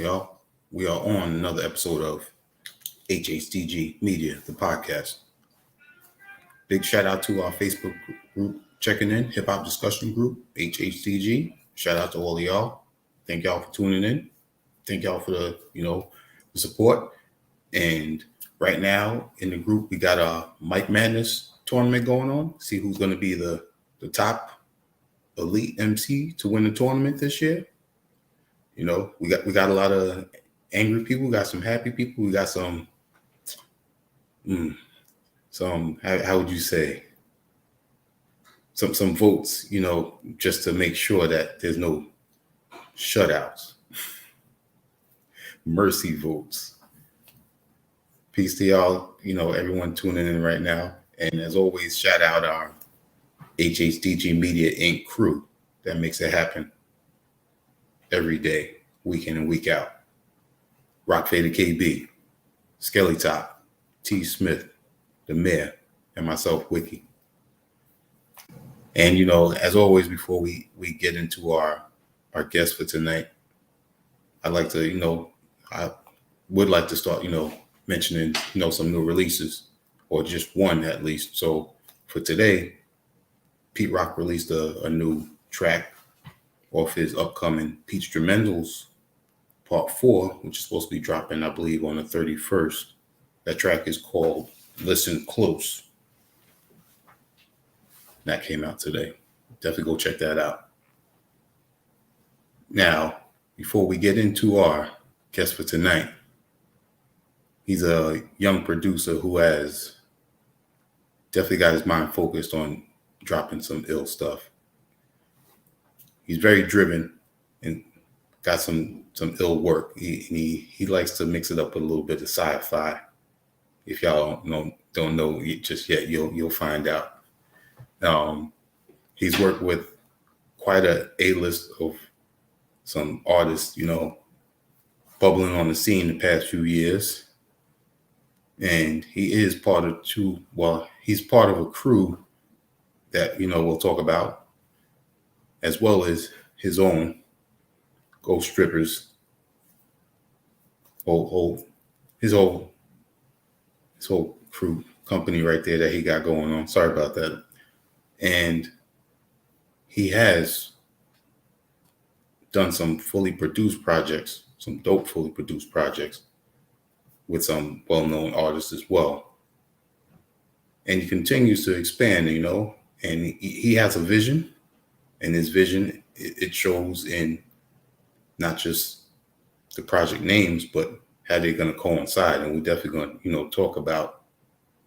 y'all? We are on another episode of HHDG Media, the podcast. Big shout out to our Facebook group checking in, Hip Hop Discussion Group, HHDG. Shout out to all of y'all. Thank y'all for tuning in. Thank y'all for the support. And right now in the group, we got a Mike Madness tournament going on. See who's going to be the top elite MC to win the tournament this year. You know, we got a lot of angry people. We got some happy people. We got some how would you say, some votes, you know, just to make sure that there's no shutouts. Mercy votes. Peace to y'all, you know, everyone tuning in right now. And as always, shout out our HHDG Media Inc. crew that makes it happen every day, week in and week out. Rock Fader KB, Skelly Top, T. Smith, the Mayor, and myself, Wiki. And, you know, as always, before we get into our guest for tonight, I would like to start, mentioning, some new releases, or just one at least. So for today, Pete Rock released a new track off his upcoming Peach Tremendals Part 4, which is supposed to be dropping, I believe, on the 31st. That track is called Listen Close. That came out today. Definitely go check that out. Now, before we get into our guest for tonight, he's a young producer who has definitely got his mind focused on dropping some ill stuff. He's very driven and got some ill work. He likes to mix it up with a little bit of sci-fi. If y'all don't know just yet, you'll find out. He's worked with quite a list of some artists, bubbling on the scene the past few years. And he is he's part of a crew that, we'll talk about, as well as his own Ghost Strippers, his whole crew company right there that he got going on. Sorry about that. And he has done some fully produced projects, some dope fully produced projects with some well-known artists as well. And he continues to expand, and he has a vision, and his vision, it shows in not just the project names, but how they're going to coincide. And we're definitely going to, talk about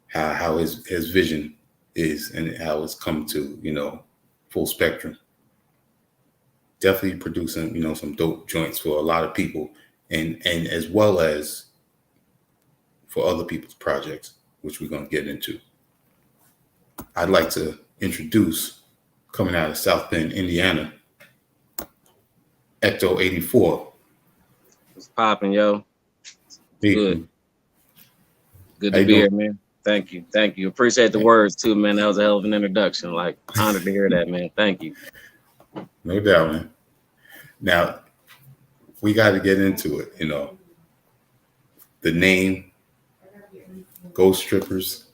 how his vision is and how it's come to, full spectrum. Definitely producing, some dope joints for a lot of people, and as well as for other people's projects, which we're going to get into. I'd like to introduce, coming out of South Bend, Indiana, Ecto-84. What's popping, yo? Good. Good to be here, man. Thank you. Appreciate the words too, man. That was a hell of an introduction. Like, honored to hear that, man. Thank you. No doubt, man. Now, we got to get into it, the name, Ghost Strippers.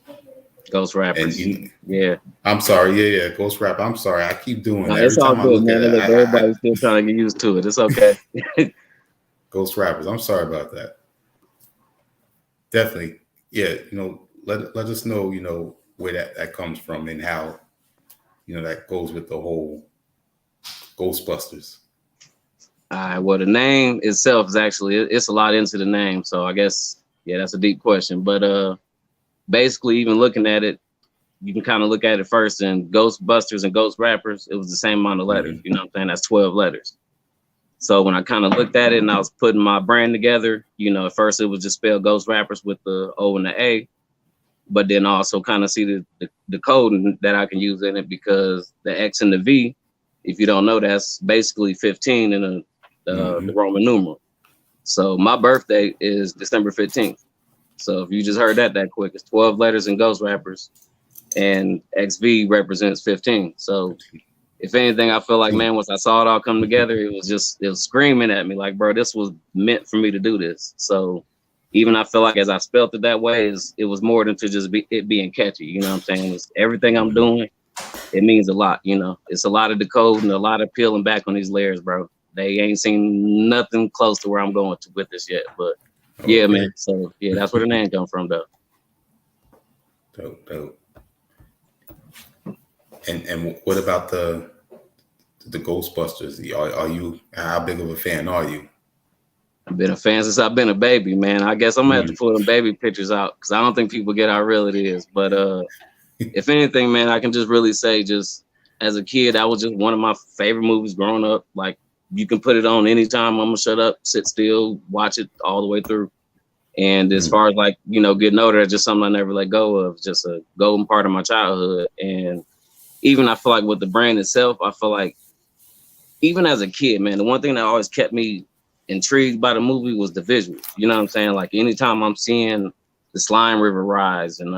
Ghost Rappers. Yeah. I'm sorry. Yeah. Ghost Rap. I'm sorry. I keep doing that. It's all good, man. Everybody's still trying to get used to it. It's okay. Ghost Rappers. I'm sorry about that. Definitely. Yeah. Let us know, where that comes from and how, that goes with the whole Ghostbusters. All right. Well, the name itself is actually, it's a lot into the name. So I guess, yeah, that's a deep question. But basically, even looking at it, you can kind of look at it first, and Ghostbusters and Ghost Rappers, it was the same amount of letters. You know what I'm saying? That's 12 letters. So when I kind of looked at it and I was putting my brand together, at first it was just spelled Ghost Rappers with the O and the A, but then also kind of see the code that I can use in it, because the X and the V, if you don't know, that's basically 15 in the Roman numeral. So my birthday is December 15th. So if you just heard that quick, it's 12 letters in Ghost Rappers, and XV represents 15. So if anything, I feel like, man, once I saw it all come together, it was screaming at me like, bro, this was meant for me to do this. So even I feel like as I spelt it that way, it was more than to just it being catchy. You know what I'm saying? It's everything I'm doing. It means a lot. You know, it's a lot of decoding, a lot of peeling back on these layers, bro. They ain't seen nothing close to where I'm going with this yet. But yeah, man. So yeah, that's where the name come from, though. Dope. And what about the Ghostbusters? Are you, how big of a fan are you? I've been a fan since I've been a baby, man. I guess I'm gonna have to pull them baby pictures out because I don't think people get how real it is. But if anything, man, I can just really say, just as a kid, that was just one of my favorite movies growing up. Like, you can put it on anytime. I'm gonna shut up, sit still, watch it all the way through. And as far as like, you know, getting older, it's just something I never let go of. Just a golden part of my childhood. And even I feel like with the brand itself, I feel like even as a kid, man, the one thing that always kept me intrigued by the movie was the visuals. You know what I'm saying? Like, anytime I'm seeing the Slime River rise and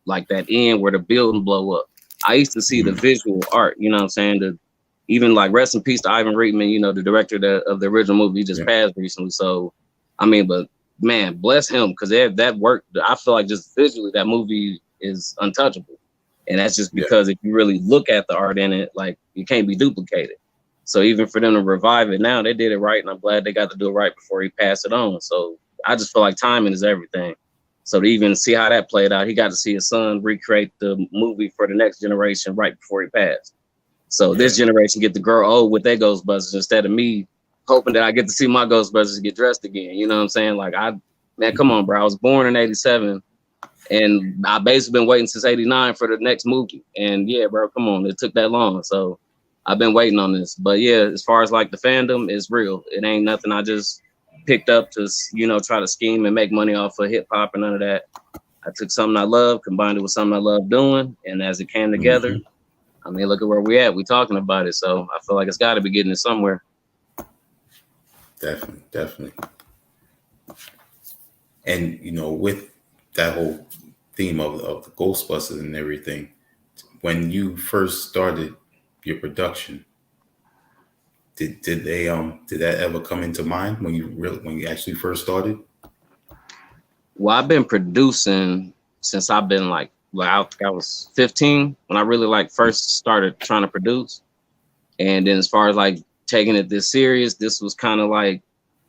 like that end where the building blow up, I used to see the visual art. You know what I'm saying? Even like rest in peace to Ivan Reitman, you know, the director of the original movie. He just passed recently. So I mean, but man, bless him, because that work, I feel like just visually that movie is untouchable. And that's just because if you really look at the art in it, like, it can't be duplicated. So even for them to revive it now, they did it right, and I'm glad they got to do it right before he passed it on. So I just feel like timing is everything. So to even see how that played out, he got to see his son recreate the movie for the next generation right before he passed. So this generation get to grow old with their Ghostbusters instead of me hoping that I get to see my Ghostbusters get dressed again. You know what I'm saying? Like, man, come on, bro. I was born in 87. And I basically been waiting since 89 for the next movie. And yeah, bro, come on. It took that long. So I've been waiting on this. But yeah, as far as like the fandom, it's real. It ain't nothing I just picked up to, you know, try to scheme and make money off of hip hop and none of that. I took something I love, combined it with something I love doing. And as it came together, I mean, look at where we at. We talking about it. So I feel like it's got to be getting it somewhere. Definitely. And, you know, with that whole theme of the Ghostbusters and everything, when you first started your production, did that ever come into mind when you actually first started? Well, I've been producing since I've been like I was 15 when I really like first started trying to produce. And then as far as like taking it this serious, this was kind of like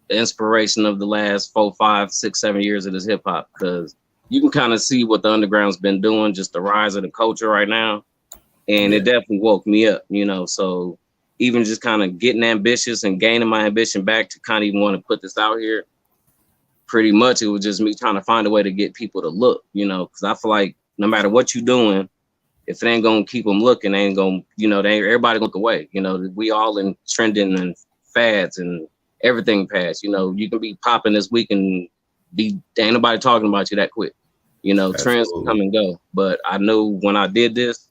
the inspiration of the last 4, 5, 6, 7 years of this hip hop, because you can kind of see what the underground's been doing, just the rise of the culture right now. And it definitely woke me up, you know. So even just kind of getting ambitious and gaining my ambition back to kind of even want to put this out here, pretty much it was just me trying to find a way to get people to look, you know, because I feel like no matter what you're doing, if it ain't gonna keep them looking, they ain't gonna, you know, everybody look away. You know, we all in trending and fads and everything past. You know, you can be popping this week and ain't nobody talking about you that quick. You know, trends come and go. But I knew when I did this,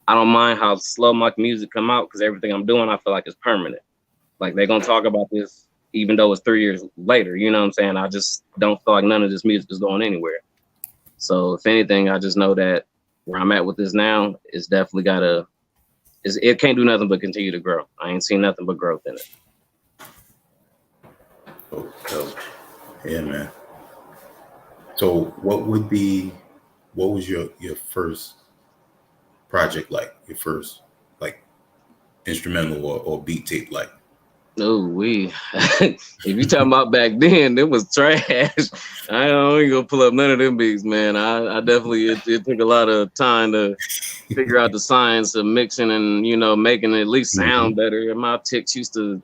I don't mind how slow my music come out, because everything I'm doing, I feel like it's permanent. Like, they're gonna talk about this even though it's 3 years later. You know what I'm saying? I just don't feel like none of this music is going anywhere. So if anything, I just know that where I'm at with this now is definitely it can't do nothing but continue to grow. I ain't seen nothing but growth in it. Oh, yeah, man. So what was your first project like? Your first like instrumental or beat tape like? Oh, if you talking about back then, it was trash. I ain't gonna pull up none of them beats, man. I definitely, it took a lot of time to figure out the science of mixing and, you know, making it at least sound better. And my ticks used to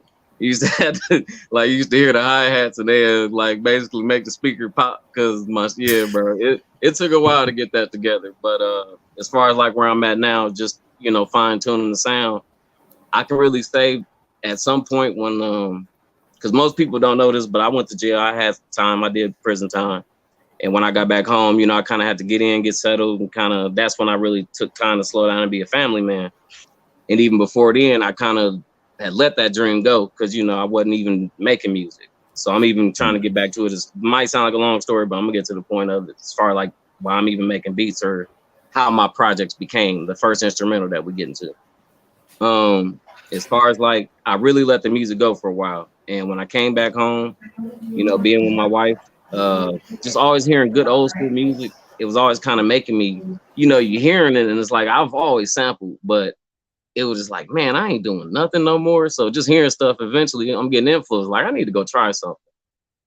have to, like, you used to hear the hi-hats and they like basically make the speaker pop, because bro, it took a while to get that together. But as far as like where I'm at now, just, you know, fine tuning the sound, I can really say at some point when because most people don't know this, but I went to jail. I had time. I did prison time. And when I got back home, you know, I kind of had to get in, get settled, and that's when I really took time to slow down and be a family man. And even before then, I kind of had let that dream go, because, you know, I wasn't even making music. So I'm even trying to get back to it. It might sound like a long story, but I'm gonna get to the point of it as far like why I'm even making beats or how my projects became the first instrumental that we get into. As far as like, I really let the music go for a while, and when I came back home, being with my wife, just always hearing good old school music, it was always kind of making me, you hearing it, and it's like I've always sampled, but it was just like, man, I ain't doing nothing no more. So just hearing stuff, eventually I'm getting influenced. Like, I need to go try something.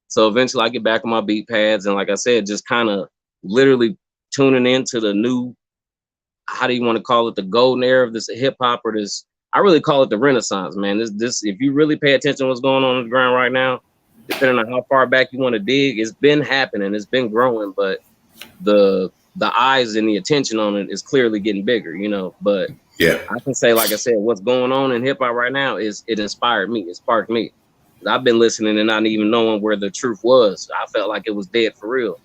So eventually I get back on my beat pads, and like I said, just kind of literally tuning into the new, how do you want to call it, the golden era of this hip hop, or this, I really call it the Renaissance, man. This if you really pay attention to what's going on the ground right now, depending on how far back you want to dig, it's been happening, it's been growing, but the eyes and the attention on it is clearly getting bigger, But Yeah. I can say, like I said, what's going on in hip hop right now is, it inspired me, it sparked me. I've been listening and not even knowing where the truth was. I felt like it was dead for real,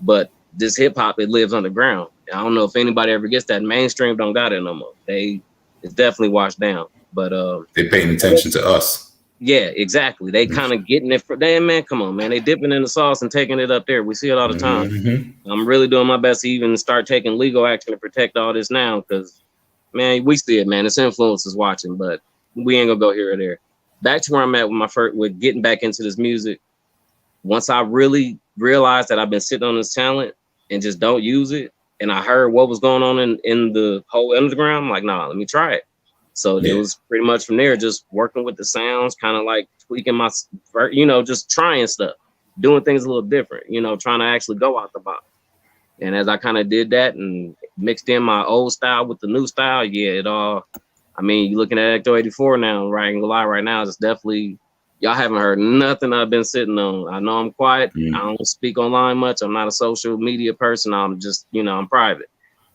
But this hip hop, it lives underground. I don't know if anybody ever gets that. Mainstream don't got it no more. It's definitely washed down. But They're paying attention to us. yeah, exactly. They kind of getting it for damn, man. Come on, man. They dipping in the sauce and taking it up there. We see it all the time. I'm really doing my best to even start taking legal action to protect all this now, because man, we see it, man. It's influencers watching, but we ain't gonna go here or there. Back to where I'm at with with getting back into this music. Once I really realized that I've been sitting on this talent and just don't use it, and I heard what was going on in the whole underground, I'm like, nah, let me try it. So it was pretty much from there, just working with the sounds, kind of like tweaking my, just trying stuff, doing things a little different, trying to actually go out the box. And as I kind of did that and mixed in my old style with the new style, it all, I mean, you're looking at Ecto-84 now, right? I ain't gonna lie, right now, it's definitely, y'all haven't heard nothing I've been sitting on. I know I'm quiet. I don't speak online much. I'm not a social media person. I'm just, I'm private.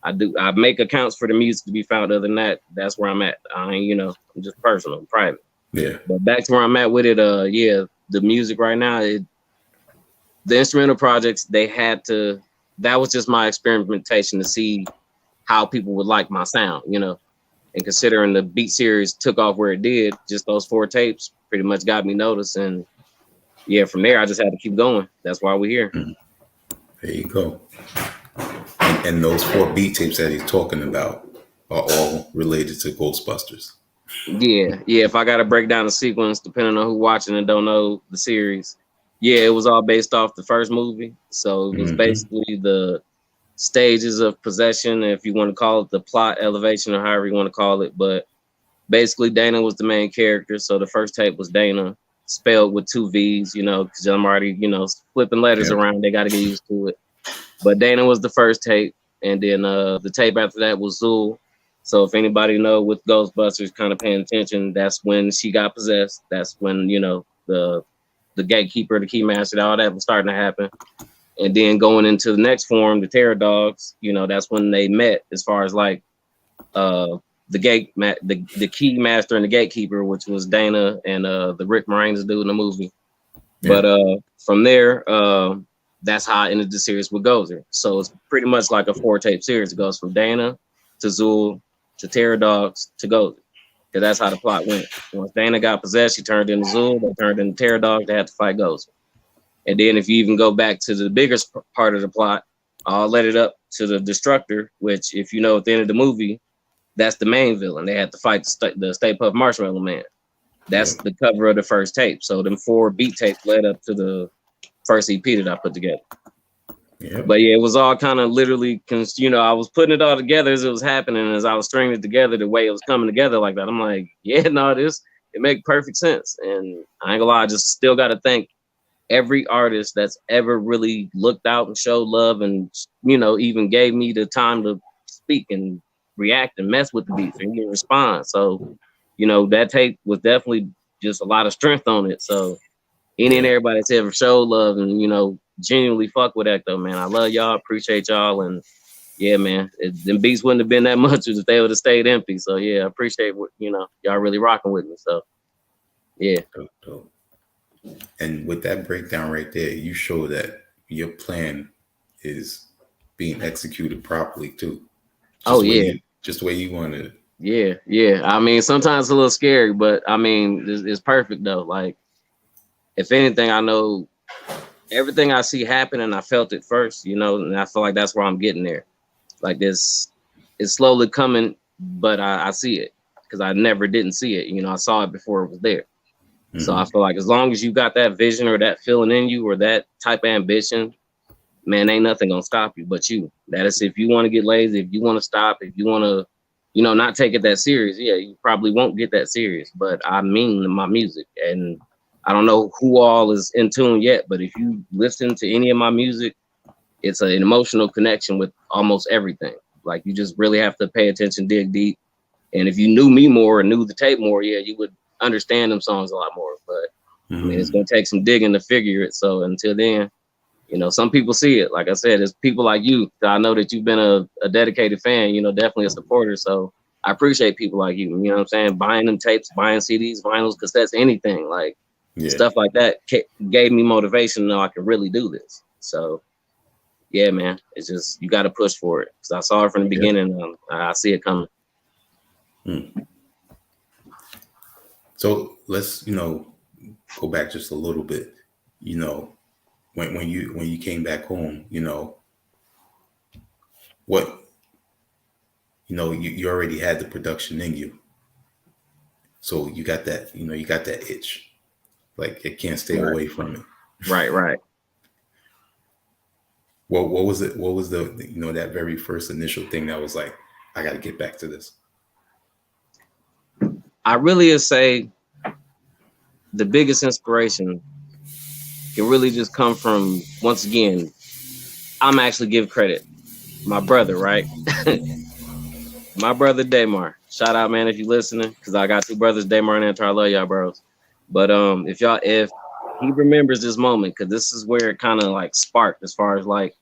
I make accounts for the music to be found. Other than that, that's where I'm at. I ain't, I'm just personal, I'm private. Yeah. But back to where I'm at with it, the music right now, the instrumental projects, that was just my experimentation to see how people would like my sound, and considering the beat series took off where it did, just those 4 tapes pretty much got me noticed. And from there, I just had to keep going. That's why we're here. There you go. And those 4 beat tapes that he's talking about are all related to Ghostbusters. Yeah. If I got to break down the sequence, depending on who watching and don't know the series, it was all based off the first movie. So it was basically the stages of possession, if you want to call it the plot elevation or however you want to call it. But basically, Dana was the main character. So the first tape was Dana, spelled with 2 V's, because I'm already, flipping letters around. They got to get used to it. But Dana was the first tape. And then the tape after that was Zool. So if anybody know with Ghostbusters kind of paying attention, that's when she got possessed. That's when, the gatekeeper, the keymaster, all that was starting to happen. And then going into the next form, the Terror Dogs, that's when they met, as far as like the key master and the gatekeeper, which was Dana and the Rick Moranis dude in the movie. Yeah. But from there, that's how I ended the series with Gozer. So it's pretty much like a 4-tape series. It goes from Dana to Zool to Terror Dogs to Gozer. Because that's how the plot went. Once Dana got possessed, she turned into Zool, they turned into Terror Dogs, they had to fight Gozer. And then if you even go back to the biggest part of the plot, I'll let it up to the Destructor, which, if you know, at the end of the movie, that's the main villain. They had to fight the Stay Puft Marshmallow Man. That's the cover of the first tape. So them 4 beat tapes led up to the first EP that I put together. Yep. But it was all kind of literally, I was putting it all together as it was happening, as I was stringing it together, the way it was coming together like that. I'm like, it makes perfect sense. And I ain't gonna lie, I just still got to thank every artist that's ever really looked out and showed love and, even gave me the time to speak and react and mess with the beats and get response. So, that tape was definitely just a lot of strength on it. So any and everybody that's ever showed love and, genuinely fuck with Ecto, man. I love y'all, appreciate y'all. And man, them beats wouldn't have been that much if they would have stayed empty. So I appreciate what, y'all really rocking with me. So Dope. And with that breakdown right there, you show that your plan is being executed properly too. Just the way you wanted it. Yeah. I mean, sometimes it's a little scary, but I mean, it's perfect though. Like, if anything, I know everything I see happen, and I felt it first, and I feel like that's where I'm getting there. Like, this is slowly coming, but I see it. because I never didn't see it. You know, I saw it before it was there. So I feel like as long as you got that vision or that feeling in you or that type of ambition, man, ain't nothing gonna stop you but you. That is, if you want to get lazy, if you want to stop, if you want to, you know, not take it that serious, yeah, you probably won't get that serious. But I mean my music, and I don't know who all is in tune yet, but if you listen to any of my music, it's an emotional connection with almost everything. Like you just really have to pay attention, dig deep. And if you knew me more or knew the tape more, yeah, you would understand them songs a lot more. But I mean, it's gonna take some digging to figure it. So until then, you know, some people see it. Like I said, it's people like you. I know that you've been a dedicated fan, you know, definitely a supporter. So I appreciate people like you. You know what I'm saying? Buying them tapes, buying CDs, vinyls, cassettes, anything like stuff like that gave me motivation to know I can really do this. So yeah, man, it's just, you got to push for it. Cause I saw it from the beginning. I see it coming. So let's, you know, go back just a little bit. You know, when you came back home, you know, what, you know, you already had the production in you. So you got that, you know, you got that itch. Like it can't stay away from it. Right. What was it? What was the, you know, that very first initial thing that was like, I got to get back to this? I really say the biggest inspiration can really just come from, once again, I'm actually give credit. My brother, right? My brother Damar. Shout out, man, if you listening, because I got two brothers, Damar and Antar. I love y'all, bros. But if he remembers this moment, because this is where it kind of like sparked as far as like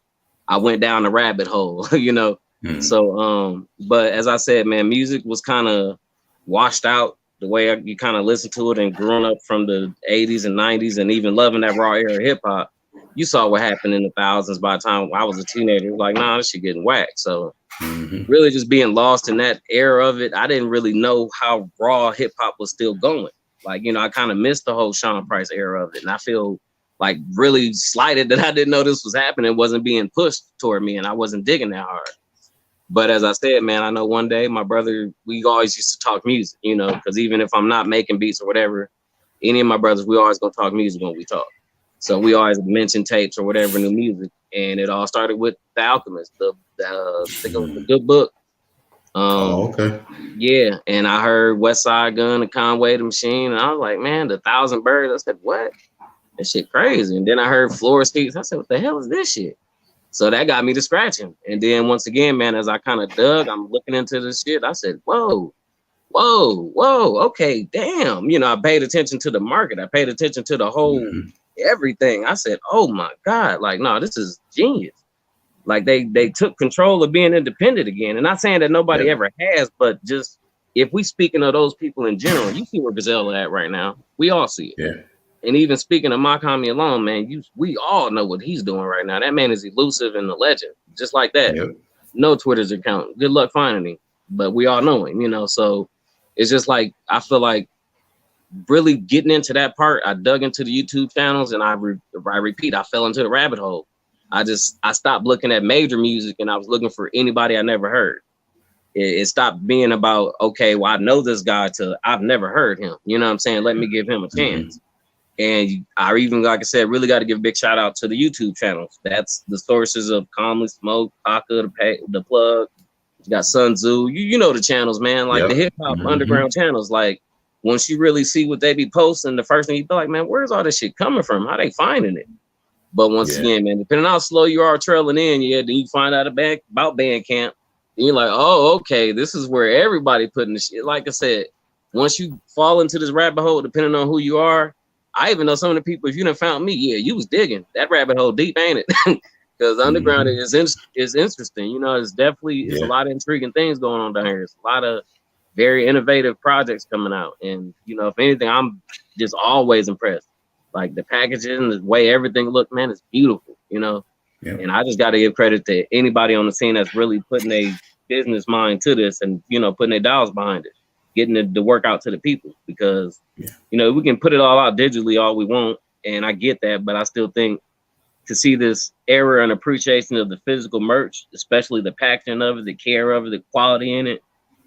I went down the rabbit hole, you know. So but as I said, man, music was kind of washed out the way you kind of listen to it, and growing up from the 80s and 90s and even loving that raw era hip hop, you saw what happened in the thousands by the time I was a teenager. It was like, nah, this shit getting whacked. So really just being lost in that era of it, I didn't really know how raw hip hop was still going. Like, you know, I kind of missed the whole Sean Price era of it. And I feel like really slighted that I didn't know this was happening, wasn't being pushed toward me, and I wasn't digging that hard. But as I said, man, I know one day my brother, we always used to talk music, you know, because even if I'm not making beats or whatever, any of my brothers, we always gonna talk music when we talk. So we always mention tapes or whatever, new music. And it all started with The Alchemist, I think it was the Good Book. Okay. Yeah, and I heard West Side Gun and Conway the Machine, and I was like, man, the Thousand Birds. I said, what? That shit crazy. And then I heard Floor Seats. I said, what the hell is this shit? So that got me to scratching. And then once again, man, as I kind of dug, I'm looking into this shit. I said, whoa, okay, damn. You know, I paid attention to the market. I paid attention to the whole everything. I said, oh my God, like, no, this is genius. Like they took control of being independent again. And not saying that nobody ever has, but just if we speaking of those people in general, you see where Gazelle at right now. We all see it. Yeah. And even speaking of Makami alone, man, we all know what he's doing right now. That man is elusive and a legend, just like that. Yep. No Twitter's account. Good luck finding him, but we all know him, you know. So it's just like I feel like really getting into that part. I dug into the YouTube channels, and I repeat, I fell into the rabbit hole. I stopped looking at major music, and I was looking for anybody I never heard. It stopped being about, okay, well, I know this guy, to I've never heard him. You know what I'm saying? Let me give him a chance. And I even, like I said, really got to give a big shout out to the YouTube channels. That's the sources of Calmly Smoke, Paka, the Plug. You got Sun Tzu. You know the channels, man. Like the hip hop underground channels. Like once you really see what they be posting, the first thing you be like, man, where's all this shit coming from? How they finding it? But once again, man, depending on how slow you are trailing in, then you find out about Bandcamp. And you're like, oh, okay, this is where everybody putting the shit. Like I said, once you fall into this rabbit hole, depending on who you are, I even know some of the people, if you done found me, you was digging. That rabbit hole deep, ain't it? Because underground is interesting. You know, it's a lot of intriguing things going on down here. It's a lot of very innovative projects coming out. And, you know, if anything, I'm just always impressed. Like the packaging, the way everything looked, man, it's beautiful, you know? Yeah. And I just got to give credit to anybody on the scene that's really putting a business mind to this and, you know, putting their dollars behind it, getting the work out to the people, because, you know, we can put it all out digitally all we want. And I get that, but I still think to see this era and appreciation of the physical merch, especially the packaging of it, the care of it, the quality in it,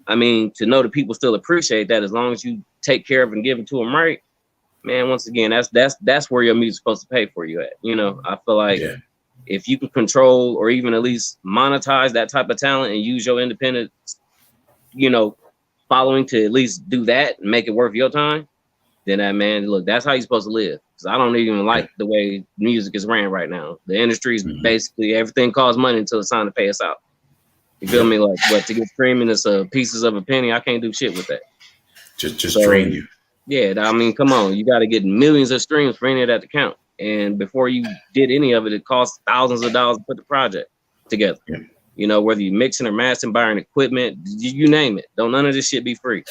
I mean, to know that people still appreciate that as long as you take care of and give it to them right, man. Once again, that's where your music's supposed to pay for you at. You know, I feel like Yeah. if you can control or even at least monetize that type of talent and use your independent, you know, following to at least do that and make it worth your time, then that, man, look, that's how you're supposed to live. Because I don't even like the way music is ran right now. The industry is basically everything costs money until it's time to pay us out. You feel me? Like, what, to get streaming is pieces of a penny. I can't do shit with that. Just drain you. Yeah, I mean, come on, you got to get millions of streams for any of that to count. And before you did any of it, it costs thousands of dollars to put the project together. Yeah. You know, whether you mixing or mastering, buying equipment, you name it. Don't none of this shit be free.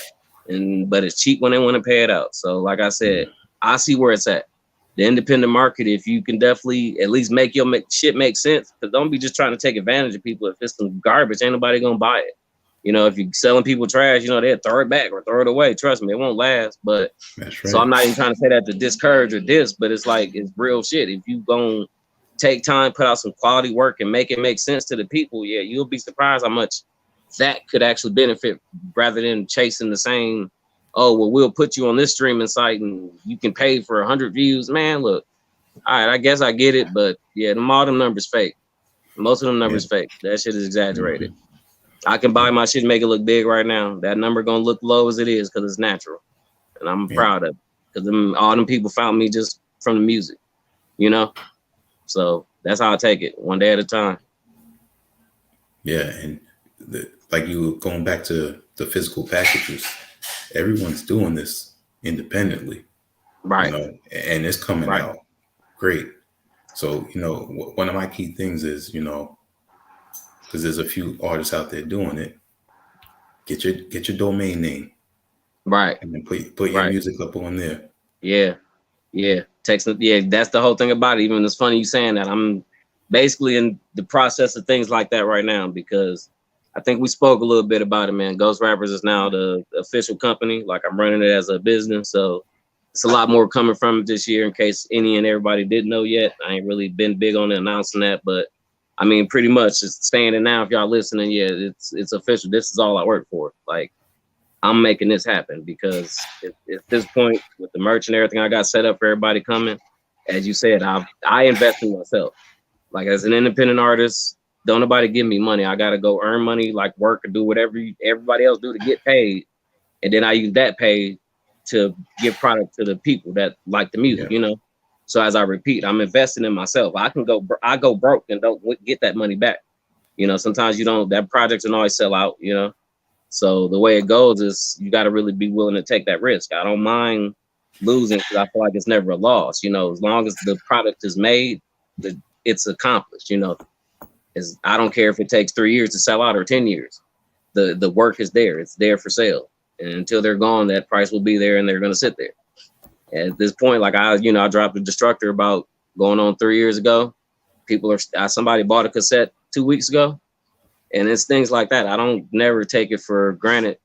But it's cheap when they want to pay it out. So, like I said, I see where it's at. The independent market, if you can definitely at least make your shit make sense, but don't be just trying to take advantage of people. If it's some garbage, ain't nobody gonna buy it. You know, if you're selling people trash, you know, they'll throw it back or throw it away. Trust me, it won't last. But that's right. So I'm not even trying to say that to discourage or diss, but it's like, it's real shit. If you gonna take time, put out some quality work and make it make sense to the people, yeah, you'll be surprised how much that could actually benefit rather than chasing the same, oh, well, we'll put you on this streaming site and you can pay for 100 views. Man, look, all right, I guess I get it, but yeah, all them numbers fake. Most of them numbers fake. That shit is exaggerated. I can buy my shit and make it look big right now. That number gonna look low as it is because it's natural. And I'm proud of it. Because all them people found me just from the music, you know? So that's how I take it, one day at a time. Yeah, and like you were going back to the physical packages, everyone's doing this independently. Right. You know, and it's coming out great. So, you know, one of my key things is, you know, because there's a few artists out there doing it, get your domain name. Right. And then put your music up on there. Yeah. Yeah. That's the whole thing about it. Even it's funny you saying that. I'm basically in the process of things like that right now, because I think we spoke a little bit about it, man. Ghost Rappers is now the official company. Like, I'm running it as a business. So it's a lot more coming from it this year, in case any and everybody didn't know yet. I ain't really been big on announcing that, but I mean, pretty much just saying it now. If y'all listening, yeah, it's official. This is all I work for. Like, I'm making this happen because at this point, with the merch and everything I got set up for everybody coming, as you said, I invest in myself. Like, as an independent artist, don't nobody give me money. I gotta go earn money, like work or do whatever everybody else do to get paid, and then I use that pay to give product to the people that like the music, you know. So as I repeat, I'm investing in myself. I go broke and don't get that money back. You know, sometimes you don't. That project can always sell out. You know. So the way it goes is you got to really be willing to take that risk. I don't mind losing because I feel like it's never a loss. You know, as long as the product is made, it's accomplished. You know, I don't care if it takes 3 years to sell out or 10 years. The work is there. It's there for sale. And until they're gone, that price will be there and they're going to sit there. And at this point, like I dropped the Destructor about going on 3 years ago. Somebody bought a cassette 2 weeks ago. And it's things like that. I don't never take it for granted.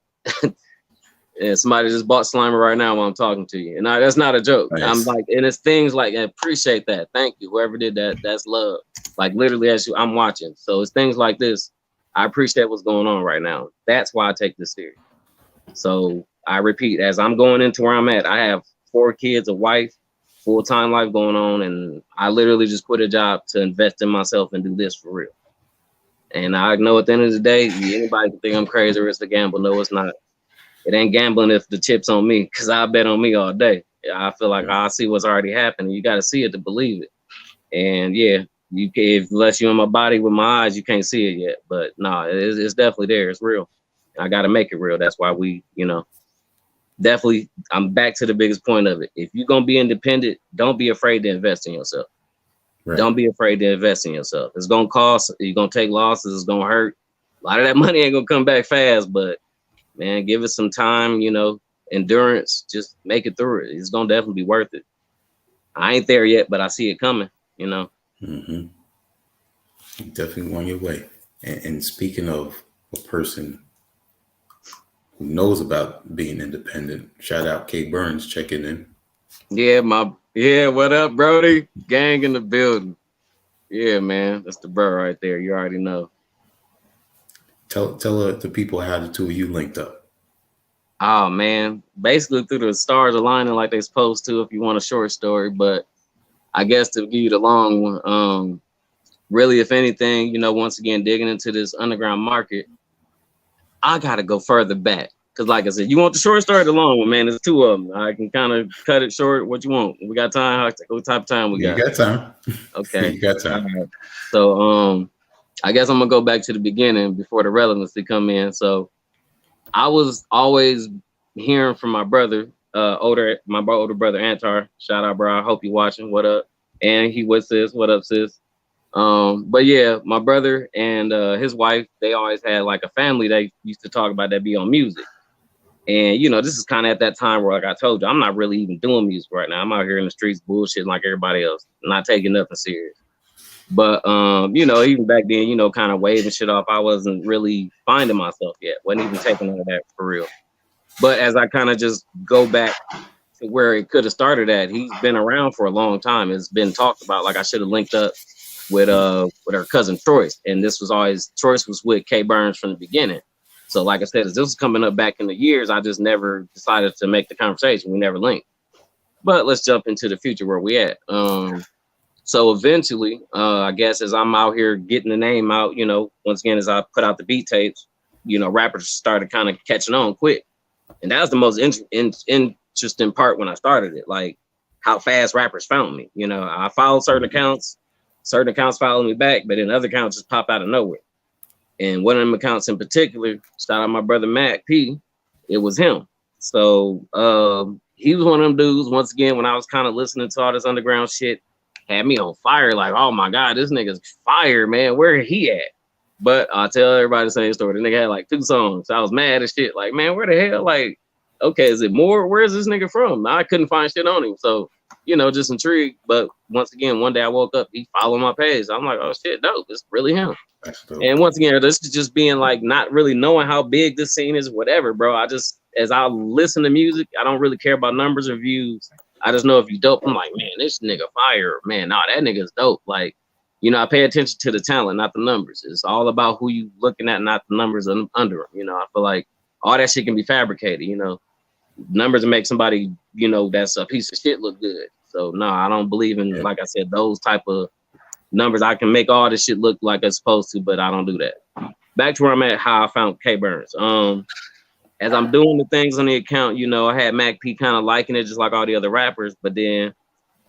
And somebody just bought Slimer right now while I'm talking to you. And that's not a joke. Nice. I'm like, and it's things like, I appreciate that. Thank you. Whoever did that, that's love. Like, literally, I'm watching. So it's things like this. I appreciate what's going on right now. That's why I take this serious. So I repeat, as I'm going into where I'm at, I have 4 kids, a wife, full-time life going on. And I literally just quit a job to invest in myself and do this for real. And I know at the end of the day, anybody can think I'm crazy or it's a gamble. No, it's not. It ain't gambling if the chip's on me, because I bet on me all day. I feel like I see what's already happening. You got to see it to believe it. And yeah, unless you're in my body with my eyes, you can't see it yet. But no, it's definitely there. It's real. I got to make it real. That's why definitely, I'm back to the biggest point of it. If you're going to be independent, don't be afraid to invest in yourself. Right. Don't be afraid to invest in yourself. It's going to cost. You're going to take losses. It's going to hurt. A lot of that money ain't going to come back fast, but man, give it some time, endurance. Just make it through it. It's going to definitely be worth it. I ain't there yet, but I see it coming, Mm-hmm. You're definitely on your way. And speaking of a person who knows about being independent, shout out K Burns checking in. Yeah, what up, Brody? Gang in the building. Yeah, man, that's the bro right there. You already know. Tell the people how the two of you linked up. Oh man, basically through the stars aligning like they're supposed to. If you want a short story, but I guess to give you the long one, really, if anything, you know, once again digging into this underground market, I gotta go further back. Cause like I said, you want the short story or the long one, man? There's two of them. I can kind of cut it short. What you want? We got time. What type of time we got? You got time. Okay. You got time. All right. So I guess I'm gonna go back to the beginning before the relevancy come in. So I was always hearing from my brother, my older brother Antar. Shout out, bro. I hope you watching. What up? And he was sis. What up, sis? But yeah, my brother and his wife, they always had like a family they used to talk about that be on music. And you know, this is kind of at that time where, like I told you, I'm not really even doing music right now. I'm out here in the streets bullshitting like everybody else, not taking nothing serious. But you know, even back then, you know, kind of waving shit off, I wasn't really finding myself yet. Wasn't even taking all of that for real. But as I kind of just go back to where it could have started at, he's been around for a long time. It's been talked about. Like I should have linked up with her cousin Troyce, and this was always Troyce was with K Burns from the beginning. So like I said, as this was coming up back in the years, I just never decided to make the conversation. We never linked. But let's jump into the future where we at. So eventually, I guess as I'm out here getting the name out, you know, once again, as I put out the beat tapes, you know, rappers started kind of catching on quick. And that was the most interesting part when I started it, like how fast rappers found me. You know, I followed certain accounts followed me back, but then other accounts just pop out of nowhere. And one of them accounts in particular, shout out my brother Mac P, it was him. So he was one of them dudes, once again, when I was kind of listening to all this underground shit, had me on fire, like, oh my God, this nigga's fire, man. Where he at? But I'll tell everybody the same story. The nigga had like 2 songs. I was mad as shit. Like, man, where the hell? Like, okay, is it more? Where's this nigga from? I couldn't find shit on him. So, you know, just intrigued. But once again, one day I woke up, he followed my page. I'm like, oh shit, dope. It's really him. That's dope. And once again, this is just being like not really knowing how big this scene is, whatever, bro. I just, as I listen to music, I don't really care about numbers or views. I just know if you dope, I'm like, man, this nigga fire. Man, nah, that nigga's dope. Like, you know, I pay attention to the talent, not the numbers. It's all about who you looking at, not the numbers under them. You know, I feel like all that shit can be fabricated, you know. Numbers make somebody, you know, that's a piece of shit look good. So, no, I don't believe in, like I said, those type of numbers. I can make all this shit look like it's supposed to, but I don't do that. Back to where I'm at, how I found K Burns. As I'm doing the things on the account, you know, I had Mac P kind of liking it just like all the other rappers, but then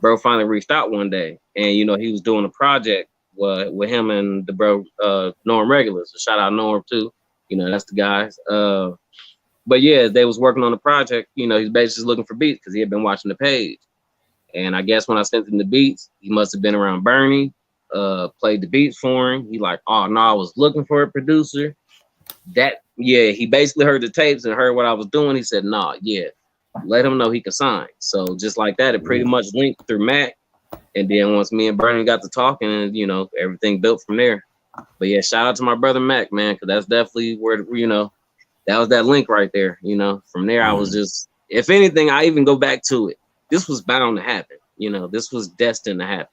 bro finally reached out one day, and you know, he was doing a project with him and the bro Norm Regular. So shout out Norm too. You know, that's the guys. But yeah, they was working on the project. You know, he's basically just looking for beats because he had been watching the page. And I guess when I sent him the beats, he must have been around Bernie, played the beats for him. He like, oh no, I was looking for a producer. He basically heard the tapes and heard what I was doing. He said, nah, yeah, let him know he could sign. So just like that, it pretty much linked through Mac. And then once me and Bernie got to talking, and you know, everything built from there. But yeah, shout out to my brother Mac, man, because that's definitely where, you know, that was that link right there. You know, from there, I was just, if anything, I even go back to it. This was bound to happen. You know, this was destined to happen.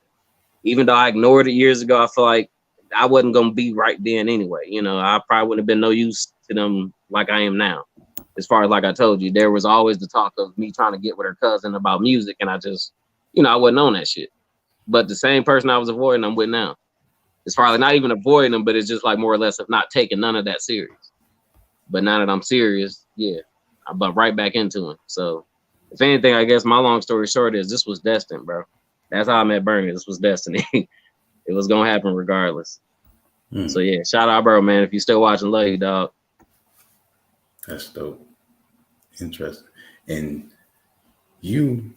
Even though I ignored it years ago, I feel like I wasn't going to be right then anyway. You know, I probably wouldn't have been no use to them like I am now. As far as, like I told you, there was always the talk of me trying to get with her cousin about music. And I just, you know, I wasn't on that shit. But the same person I was avoiding, I'm with now. It's probably not even avoiding them, but it's just like more or less of not taking none of that serious. But now that I'm serious, yeah, I bumped right back into him. So if anything, I guess my long story short is this was destined, bro. That's how I met Bernie. This was destiny. It was gonna happen regardless. So yeah, shout out, bro, man. If you still watching, love you, dog. That's dope. Interesting. And you,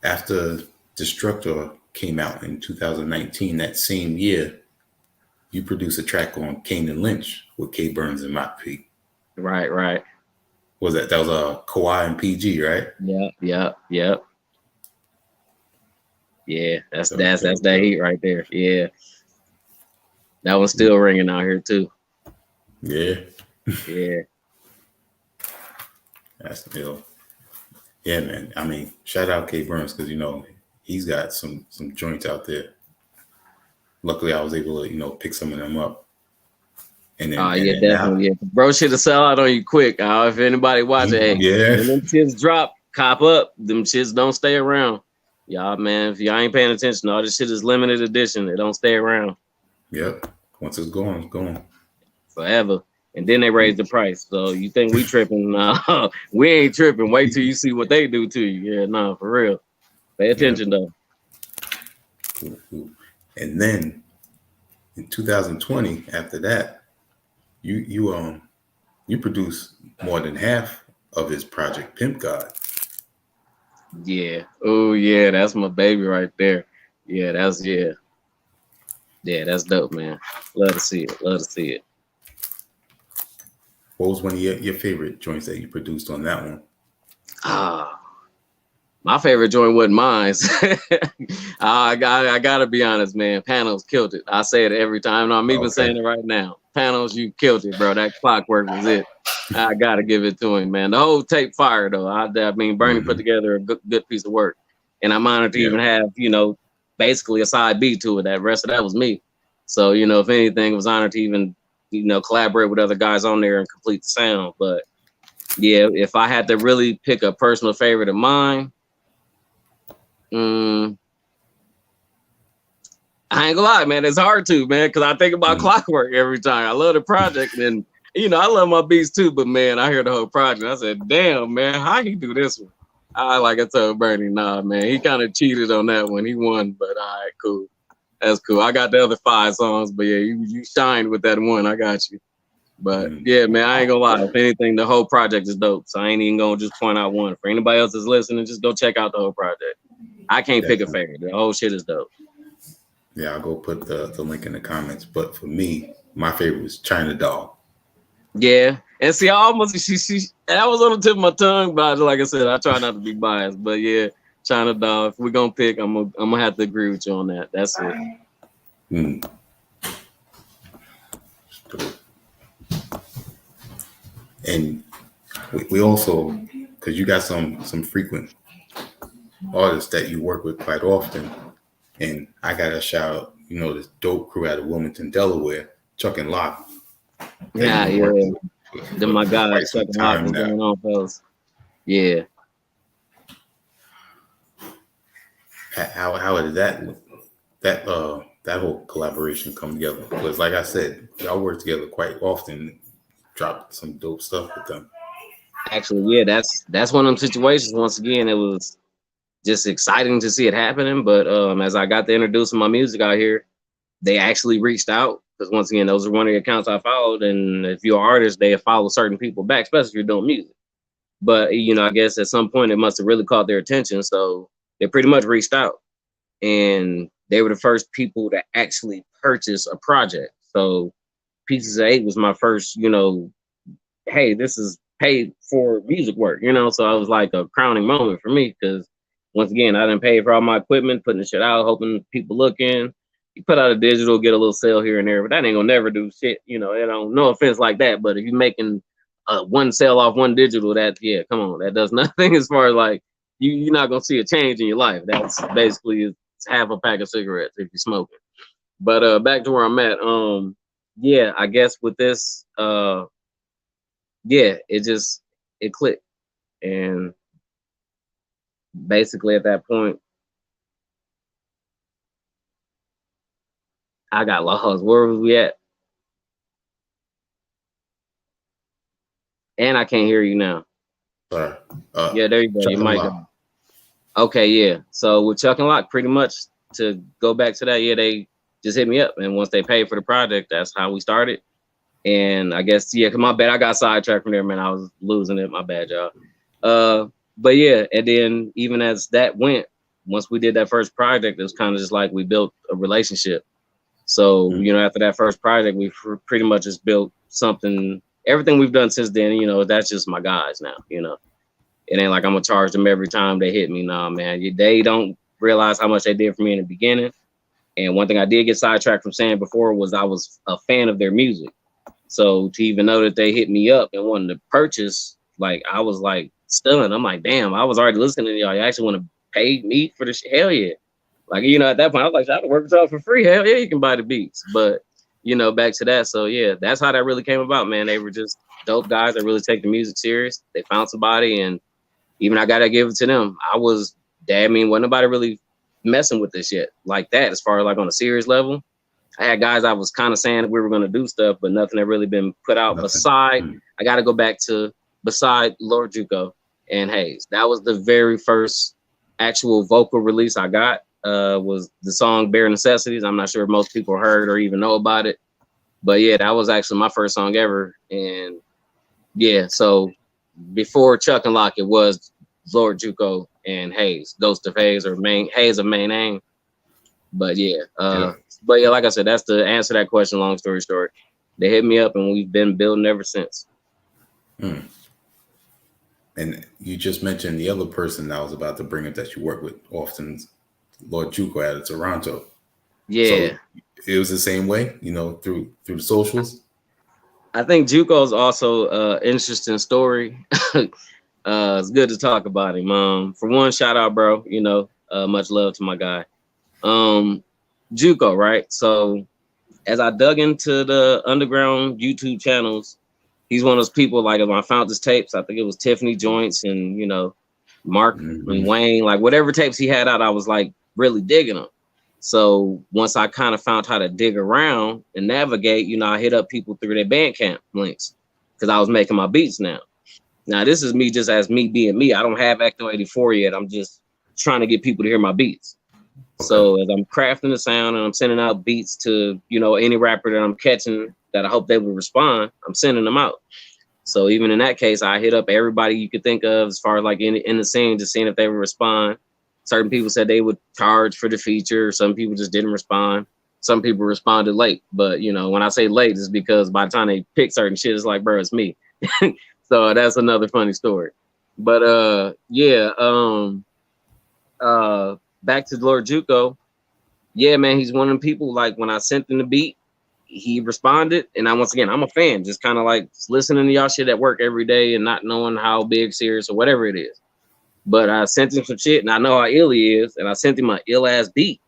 after Destructor came out in 2019, that same year, you produced a track on Kane and Lynch with K Burns and Mac P. Right. Was that was Kawhi and PG, right? Yep. Yeah, that's that heat right there. Yeah. That one's still ringing out here too. Yeah. That's the deal. Yeah, man. I mean, shout out K Burns because, you know, he's got some joints out there. Luckily, I was able to, you know, pick some of them up. And Oh then yeah, now, definitely. Yeah, bro, shit to sell out on you quick. If anybody watching, hey, yeah, when them shits drop, cop up. Them shits don't stay around. Y'all, man, if y'all ain't paying attention, all this shit is limited edition. It don't stay around yep. Once it's gone, it's gone. forever. And then they raise the price. So you think we tripping? Nah, we ain't tripping. Wait till you see what they do to you. Yeah, nah, for real. Pay Yep. attention though. Cool, cool. And then in 2020, after that, you produced more than half of his project, Pimp God. Yeah. Oh yeah, that's my baby right there. Yeah, that's dope, man. Love to see it. Love to see it. What was one of your favorite joints that you produced on that one? Ah, my favorite joint wasn't mine. I gotta be honest, man. Panels killed it. I say it every time. I'm even Okay. saying it right now. Panels, you killed it, bro. That Clockwork was it. I gotta give it to him, man. The whole tape fire though. I mean, Bernie put Mm-hmm. together a good piece of work, and I'm honored to Yeah. even have basically a side B to it. That rest of that was me. So if anything, it was honored to even collaborate with other guys on there and complete the sound. But yeah, if I had to really pick a personal favorite of mine. I ain't gonna lie, man. It's hard to, man, because I think about Clockwork every time. I love the project, and I love my beats too. But man, I hear the whole project. I said, "Damn, man, how he do this one?" I told Bernie, nah, man, he kind of cheated on that one. He won, but all right, cool. That's cool. I got the other 5 songs, but yeah, you shined with that one. I got you. But yeah, man, I ain't gonna lie. If anything, the whole project is dope. So I ain't even gonna just point out one. For anybody else that's listening, just go check out the whole project. I can't pick a favorite. The whole shit is dope. Yeah, I'll go put the link in the comments. But for me, my favorite was China Doll. Yeah, and see, I almost that was on the tip of my tongue, but like I said, I try not to be biased. But yeah, China Doll. If we're gonna pick, I'm gonna have to agree with you on that. That's it. And we also, because you got some frequent artists that you work with quite often, and I got to shout out, this dope crew out of Wilmington, Delaware, Chuck and Lock. Yeah. Then my guys, Chuck and Lock, what's going on, fellas? Yeah. How did that whole collaboration come together? Because like I said, y'all work together quite often. Dropped some dope stuff with them. Actually, yeah, that's one of them situations. Once again, it was just exciting to see it happening. But as I got to introduce my music out here, they actually reached out because once again, those are one of the accounts I followed. And if you're an artist, they follow certain people back, especially if you're doing music. But I guess at some point it must have really caught their attention. So they pretty much reached out, and they were the first people to actually purchase a project. So Pieces of 8 was my first, hey, this is paid for music work, so I was like a crowning moment for me because once again, I didn't pay for all my equipment, putting the shit out, hoping people looking. You put out a digital, get a little sale here and there, but that ain't gonna never do shit, no offense like that, but if you're making one sale off one digital, come on, that does nothing as far as like you're not gonna see a change in your life. That's basically it's half a pack of cigarettes if you're smoking. But back to where I'm at, yeah, I guess with this, yeah, it clicked. And basically at that point, I got lost. Where was we at? And I can't hear you now. Sorry. Yeah, there you go. You might go. Okay, yeah. So with Chuck and Lock, pretty much to go back to that, yeah, they just hit me up. And once they paid for the project, that's how we started. And I guess, yeah, cause my bad, I got sidetracked from there, man. I was losing it. My bad, y'all. But yeah, and then even as that went, once we did that first project, it was kind of just like we built a relationship. So, after that first project, we pretty much just built something, everything we've done since then, that's just my guys now, It ain't like I'm gonna charge them every time they hit me. Nah, man, they don't realize how much they did for me in the beginning. And one thing I did get sidetracked from saying before was I was a fan of their music. So to even know that they hit me up and wanted to purchase, like I was like stunned. I'm like, damn, I was already listening to y'all. You actually want to pay me for this? Hell yeah. Like, at that point, I was like, I have to work with y'all for free. Hell yeah, you can buy the beats. But, back to that. So yeah, that's how that really came about, man. They were just dope guys that really take the music serious. They found somebody, and even I gotta give it to them. Wasn't nobody really messing with this yet like that, as far as like on a serious level. I had guys I was kind of saying that we were gonna do stuff, but nothing had really been put out. Nothing. I gotta go back to beside Lord Juco and Hayes. That was the very first actual vocal release I got. Was the song Bare Necessities. I'm not sure if most people heard or even know about it. But yeah, that was actually my first song ever. And yeah, so before Chuck and Lock, it was Lord Juco and Hayes, Ghost of Hayes, or Hayes of main name. But yeah, like I said, that's to answer that question. Long story short, they hit me up and we've been building ever since. And you just mentioned the other person that I was about to bring up that you work with often, Lord Juco out of Toronto. Yeah. So it was the same way, through the socials. I think Juco's also an interesting story. It's good to talk about him. For one, shout out, bro. Much love to my guy. Juco, right? So as I dug into the underground YouTube channels, he's one of those people, like when I found his tapes, I think it was Tiffany Joints and, Mark and Wayne, like whatever tapes he had out, I was like really digging them. So once I kind of found how to dig around and navigate, I hit up people through their Bandcamp links because I was making my beats now. Now, this is me just as me being me. I don't have Ecto-84 yet. I'm just trying to get people to hear my beats. Okay. So as I'm crafting the sound and I'm sending out beats to, any rapper that I'm catching that I hope they will respond, I'm sending them out. So even in that case, I hit up everybody you could think of as far as like in the scene, just seeing if they would respond. Certain people said they would charge for the feature. Some people just didn't respond. Some people responded late. But, when I say late, it's because by the time they pick certain shit, it's like, bro, it's me. So that's another funny story. But back to Lord Juco. Yeah, man, he's one of them people, like when I sent him the beat, he responded. And once again, I'm a fan, just kind of like listening to y'all shit at work every day and not knowing how big, serious, or whatever it is. But I sent him some shit and I know how ill he is. And I sent him an ill ass beat.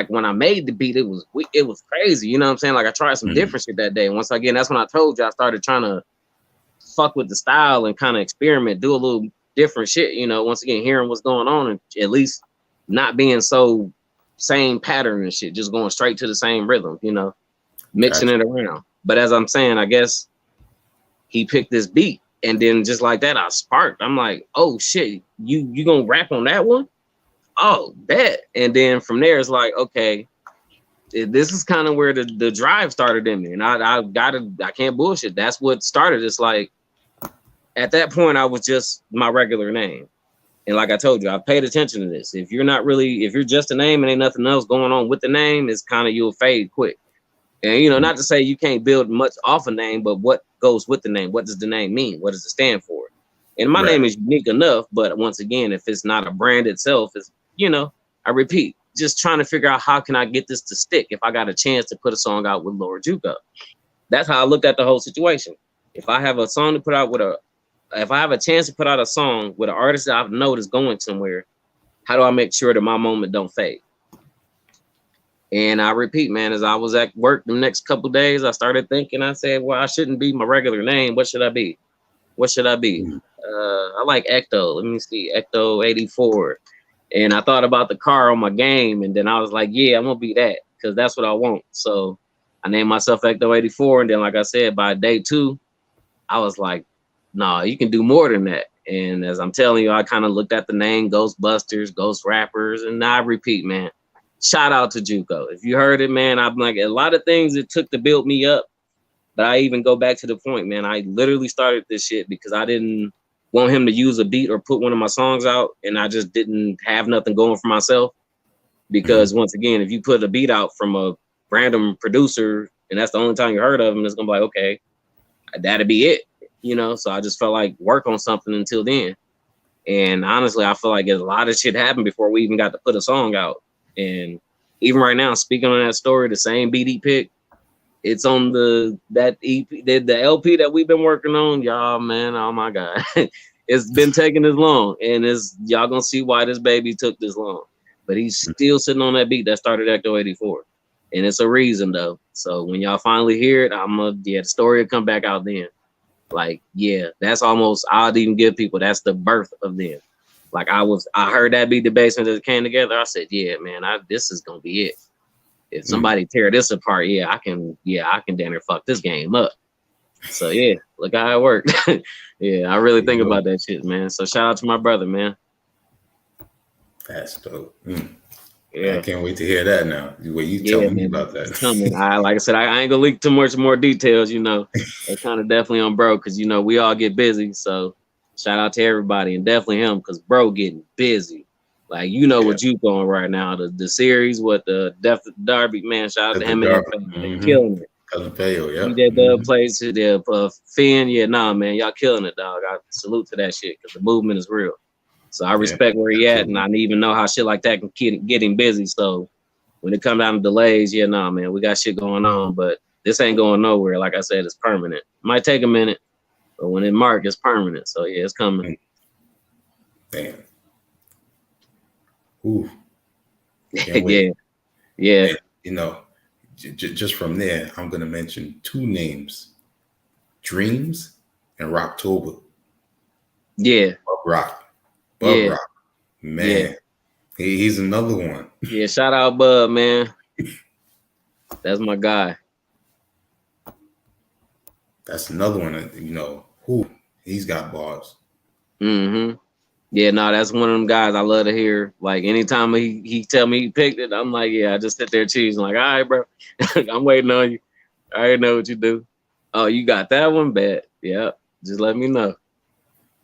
When I made the beat, it was crazy. You know what I'm saying? Like I tried some different shit that day. And once again, that's when I told you I started trying to fuck with the style and kind of experiment, do a little different shit, once again, hearing what's going on and at least not being same pattern and shit, just going straight to the same rhythm, mixing it around. But as I'm saying, I guess he picked this beat and then just like that, I sparked. I'm like, oh shit, you gonna rap on that one? Oh, bet. And then from there, it's like, okay, this is kind of where the drive started in me. And I can't bullshit. That's what started. It's like, at that point, I was just my regular name. And like I told you, I paid attention to this. If you're just a name and ain't nothing else going on with the name, it's kind of, you'll fade quick. And, not to say you can't build much off a name, but what goes with the name? What does the name mean? What does it stand for? And my name is unique enough, but once again, if it's not a brand itself, it's, I repeat, just trying to figure out how can I get this to stick if I got a chance to put a song out with Lord Juco. That's how I looked at the whole situation. If I have a song to put out if I have a chance to put out a song with an artist that I know is going somewhere, how do I make sure that my moment don't fade? And I repeat, man, as I was at work the next couple of days, I started thinking, I said, well, I shouldn't be my regular name. What should I be? I like Ecto. Let me see, Ecto-84. And I thought about the car on my game. And then I was like, yeah, I'm going to be that because that's what I want. So I named myself Ecto-84. And then, like I said, by day 2, I was like, nah, you can do more than that. And as I'm telling you, I kind of looked at the name Ghostbusters, Ghost Rappers. And I repeat, man, shout out to Juco. If you heard it, man, I'm like, a lot of things it took to build me up. But I even go back to the point, man, I literally started this shit because I didn't want him to use a beat or put one of my songs out. And I just didn't have nothing going for myself. Because once again, if you put a beat out from a random producer and that's the only time you heard of him, it's going to be like, okay, that'd be it. So I just felt like work on something until then. And honestly, I feel like a lot of shit happened before we even got to put a song out. And even right now, speaking on that story, the same beat he picked, it's on that EP, the LP that we've been working on. Y'all, man, oh my God. It's been taking this long. And y'all gonna see why this baby took this long. But he's still sitting on that beat that started Ecto-84. And it's a reason though. So when y'all finally hear it, the story will come back out then. Like, yeah, that's almost, I'd even give people, that's the birth of them. Like I heard that beat the basement that came together. I said, yeah, man, this is gonna be it. If somebody tear this apart, I can damn near fuck this game up. So yeah, look how it worked. Yeah, I really think about that shit, man. So shout out to my brother, man. That's dope. Yeah, I can't wait to hear that now. The way you tell me about that. It's coming. Like I said, I ain't gonna leak too much more details. It's kind of definitely on bro because we all get busy. So shout out to everybody and definitely him because bro getting busy. Like what you doing right now. The series, what the Death of Darby, man. Shout out to him and his family. They killing it. Cousin Fayo, yeah. That plays there, Finn. Yeah, nah, man, y'all killing it, dog. I salute to that shit because the movement is real. So I respect where he at, and I even know how shit like that can get him busy. So when it come down to delays, man, we got shit going on, but this ain't going nowhere. Like I said, it's permanent. Might take a minute, but when it mark, it's permanent. So yeah, it's coming. Damn. Ooh. Yeah. And, just from there, I'm gonna mention two names: Dreams and Rocktober. Yeah. Bub Rock. Man. He's another one. Yeah, shout out Bub, man. That's my guy. That's another one, he's got bars. Mm-hmm. Yeah, no, that's one of them guys I love to hear. Like anytime he tell me he picked it, I'm like, yeah, I just sit there cheesing. Like, all right, bro, I'm waiting on you. I already know what you do. Oh, you got that one? Bet. Yeah, just let me know.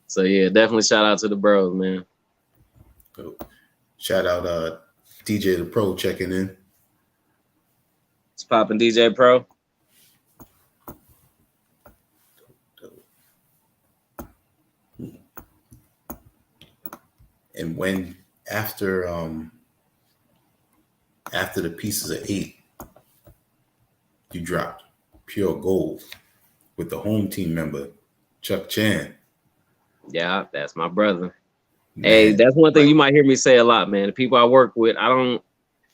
So yeah, definitely shout out to the bros, man. Cool. Shout out DJ the Pro checking in. It's popping DJ Pro. And when after the Pieces of 8, you dropped Pure Gold with the home team member Chuck Chan. Yeah, that's my brother. Man, hey, that's one thing you might hear me say a lot, man. The people I work with, I'm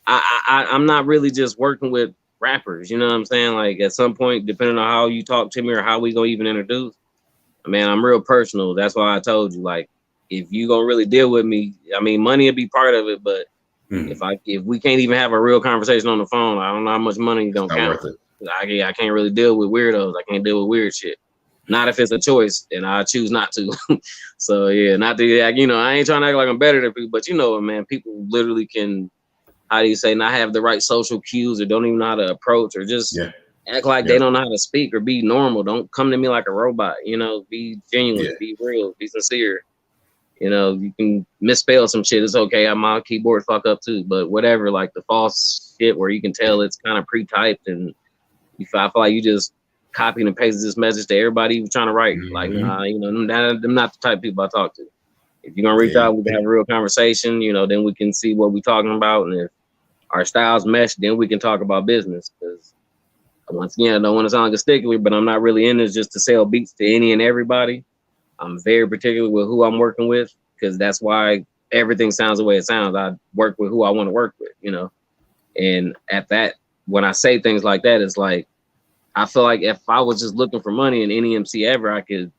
not really just working with rappers. You know what I'm saying? Like at some point, depending on how you talk to me or how we gonna even introduce, man, I'm real personal. That's why I told you, like, if you gonna really deal with me, I mean, money will be part of it, but if we can't even have a real conversation on the phone, I don't know how much money you don't count. I can't really deal with weirdos. I can't deal with weird shit. Not if it's a choice, and I choose not to. So yeah, not to I ain't trying to act like I'm better than people, but man, people literally can, how do you say, not have the right social cues or don't even know how to approach or just act like they don't know how to speak or be normal. Don't come to me like a robot. Be genuine, be real, be sincere. You can misspell some shit. It's okay. My keyboard fuck up too, but whatever. Like the false shit where you can tell it's kind of pre-typed and I feel like you just copying and pasting this message to everybody you trying to write. Like, nah, them not the type of people I talk to. If you're gonna reach out, we can have a real conversation. Then we can see what we're talking about, and if our styles mesh, then we can talk about business. Because once again, I don't want to sound like a stickler, but I'm not really in this just to sell beats to any and everybody. I'm very particular with who I'm working with because that's why everything sounds the way it sounds. I work with who I want to work with, And at that, when I say things like that, it's like, I feel like if I was just looking for money in any MC ever, I could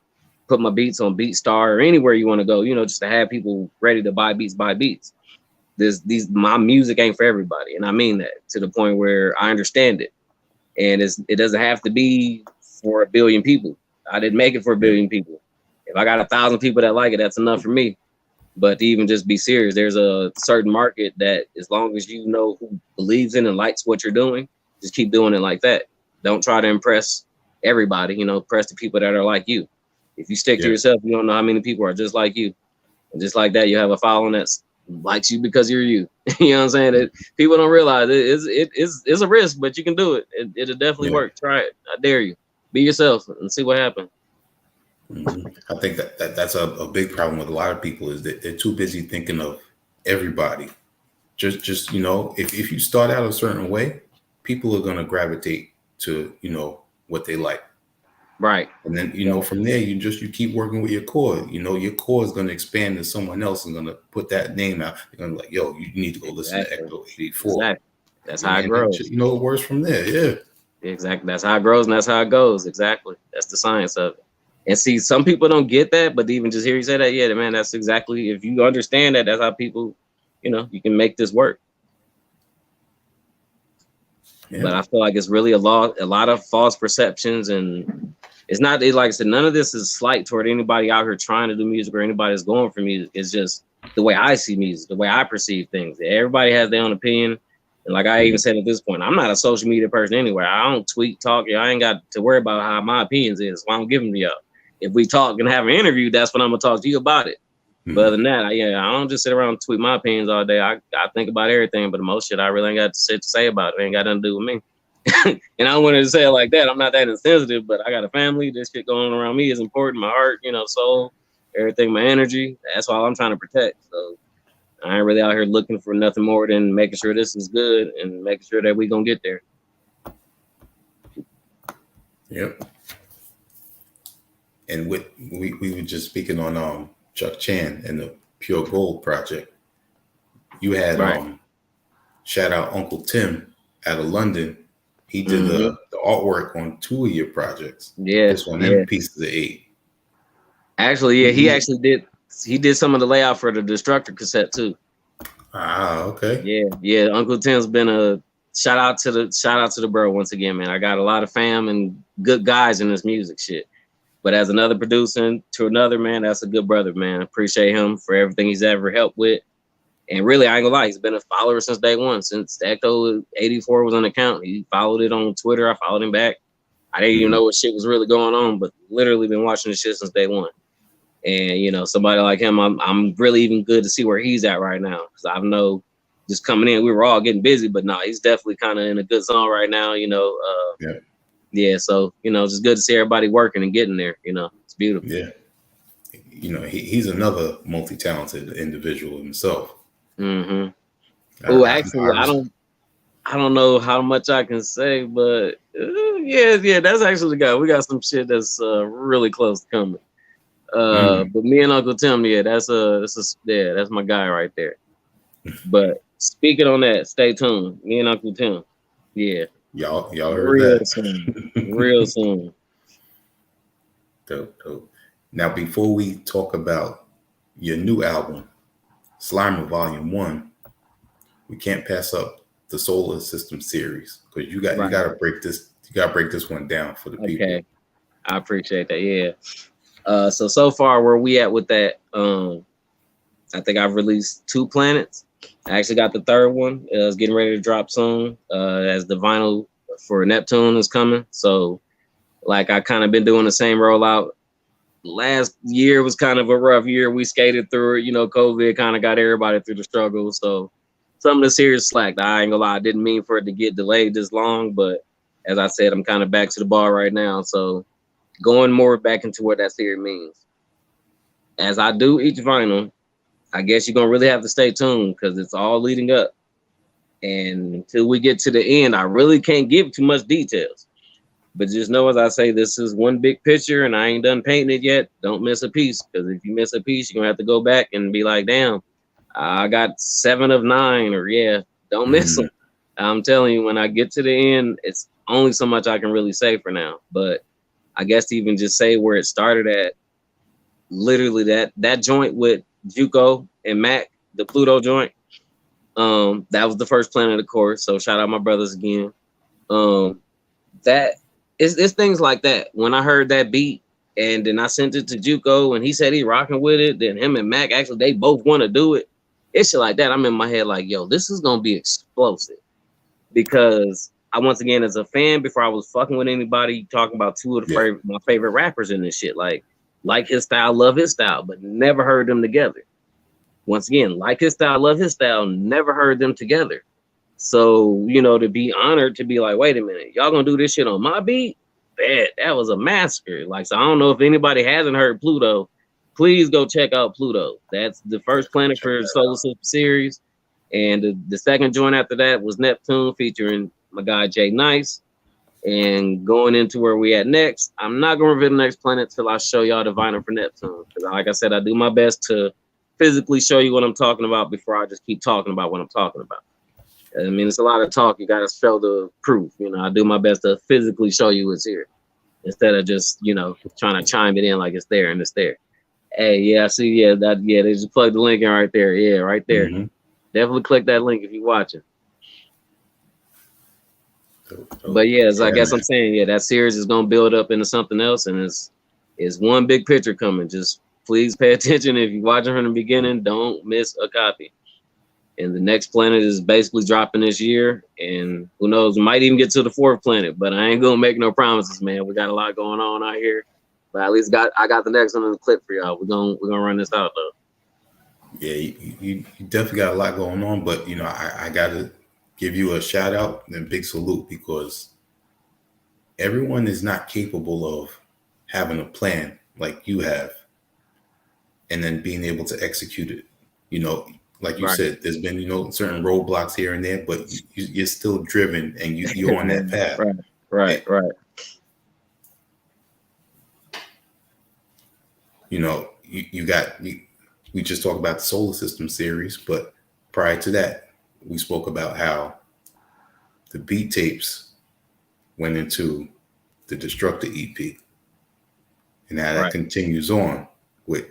put my beats on BeatStar or anywhere you want to go, just to have people ready to buy beats. My music ain't for everybody. And I mean that to the point where I understand it. And it doesn't have to be for 1 billion people. I didn't make it for 1 billion people. If I got 1,000 people that like it, that's enough for me. But to even just be serious, there's a certain market that as long as you know who believes in and likes what you're doing, just keep doing it like that. Don't try to impress everybody, impress the people that are like you. If you stick to yourself, you don't know how many people are just like you. And just like that, you have a following that likes you because you're you. You know what I'm saying? That people don't realize it's a risk, but you can do it. It'll definitely work. Try it. I dare you. Be yourself and see what happens. I think that's a big problem with a lot of people is that they're too busy thinking of everybody. Just if you start out a certain way, people are going to gravitate to what they like, right? And then from there you keep working with your core. Your core is going to expand to someone else and going to put that name out. You're going to be like, yo, you need to go listen to Ecto-84. Exactly. That's how it grows. It works from there. Exactly. That's how it grows and that's how it goes. Exactly. That's the science of it. And see, some people don't get that, but even just hear you say that, yeah, man, that's exactly, if you understand that, that's how people, you can make this work. Yeah. But I feel like it's really a lot of false perceptions, and it's not, like I said, none of this is slight toward anybody out here trying to do music or anybody that's going for music. It's just the way I see music, the way I perceive things. Everybody has their own opinion. And like I even said at this point, I'm not a social media person anyway. I don't tweet, talk. I ain't got to worry about how my opinions is. So I don't give them to y'all. If we talk and have an interview, that's when I'm gonna talk to you about it. But other than that, I don't just sit around and tweet my opinions all day. I think about everything, but the most shit I really ain't got to say about it. It ain't got nothing to do with me. And I wanted to say it like that. I'm not that insensitive, but I got a family. This shit going on around me is important. My heart, soul, everything, my energy. That's all I'm trying to protect. So I ain't really out here looking for nothing more than making sure this is good and making sure that we gonna get there. Yep. And we were just speaking on Chuck Chan and the Pure Gold project. You had shout out Uncle Tim out of London. He did the artwork on 2 of your projects. Yeah. This one and Pieces of 8. Actually, yeah, he actually did. He did some of the layout for the Destructor cassette too. Ah, okay. Yeah. Uncle Tim's been a shout out to the bro once again, man. I got a lot of fam and good guys in this music shit. But as another producer to another, man, that's a good brother, man. Appreciate him for everything he's ever helped with. And really, I ain't gonna lie, he's been a follower since day one. Since the Ecto-84 was on the account, he followed it on Twitter. I followed him back. I didn't even know what shit was really going on, but literally been watching this shit since day one. And somebody like him, I'm really even good to see where he's at right now, because I know just coming in, we were all getting busy, but no, he's definitely kind of in a good zone right now. Yeah. So just good to see everybody working and getting there. It's beautiful. Yeah. He's another multi-talented individual himself. Mm-hmm. Oh, actually, I don't know how much I can say, but yeah, that's actually the guy. We got some shit that's really close to coming. But me and Uncle Tim, that's my guy right there. But speaking on that, stay tuned. Me and Uncle Tim, yeah, y'all heard real that real soon. Dope. Now, before we talk about your new album, Slimer Volume 1, we can't pass up the Solar System series, because you got to break this. You got to break this one down for the people. Okay, I appreciate that. Yeah. So far, where we at with that? I think I've released 2 planets. I actually got the 3rd one. It's getting ready to drop soon. As the vinyl for Neptune is coming. So, like, I kind of been doing the same rollout. Last year was kind of a rough year. We skated through it. COVID kind of got everybody through the struggle. So some of the series slacked. I ain't gonna lie. I didn't mean for it to get delayed this long, but as I said, I'm kind of back to the ball right now. So going more back into what that series means. As I do each vinyl, I guess you're gonna really have to stay tuned, because it's all leading up. And until we get to the end, I really can't give too much details. But just know, as I say, this is one big picture, and I ain't done painting it yet. Don't miss a piece, because if you miss a piece, you're gonna have to go back and be like, damn, I got 7 of 9, or don't miss them. I'm telling you, when I get to the end, it's only so much I can really say for now. But I guess to even just say where it started at, literally that joint with Juco and Mac, the Pluto joint, that was the first planet, of course. So shout out my brothers again. That it's things like that. When I heard that beat and then I sent it to Juco and he said he rocking with it, then him and Mac, actually they both want to do it. It's shit like that. I'm in my head like, yo, this is gonna be explosive, because I, once again, as a fan, before I was fucking with anybody, talking about 2 of my favorite rappers in this shit, like his style, love his style, but never heard them together. Once again, like his style, love his style, never heard them together. So, to be honored to be like, wait a minute, y'all gonna do this shit on my beat? Bet that was a massacre. Like, so I don't know if anybody hasn't heard Pluto, please go check out Pluto. That's the first planet for the Solar System series. And the second joint after that was Neptune, featuring my guy Jay Nice. And going into where we at next, I'm not gonna reveal the next planet till I show y'all the vinyl for Neptune. Because like I said, I do my best to physically show you what I'm talking about before I just keep talking about what I'm talking about. I mean, it's a lot of talk. You got to show the proof. You know, I do my best to physically show you it's here instead of just, you know, trying to chime it in like it's there and it's there. Hey, yeah, I see. Yeah, they just plug the link in right there. Yeah, right there. Mm-hmm. Definitely click that link if you're watching. But yeah, as I guess I'm saying, yeah, that series is gonna build up into something else, and it's one big picture coming. Just please pay attention if you're watching from the beginning. Don't miss a copy. And the next planet is basically dropping this year, and who knows, we might even get to the fourth planet. But I ain't gonna make no promises, man. We got a lot going on out here, but at least I got the next one in the clip for y'all. We're gonna run this out though. Yeah, you definitely got a lot going on, but you know, I gotta give you a shout out and big salute because everyone is not capable of having a plan like you have and then being able to execute it. You know, like you said, there's been, you know, certain roadblocks here and there, but you're still driven and you're on that path. Right. You know, we just talked about the solar system series, but prior to that, we spoke about how the beat tapes went into the Destructor EP, and now that continues on with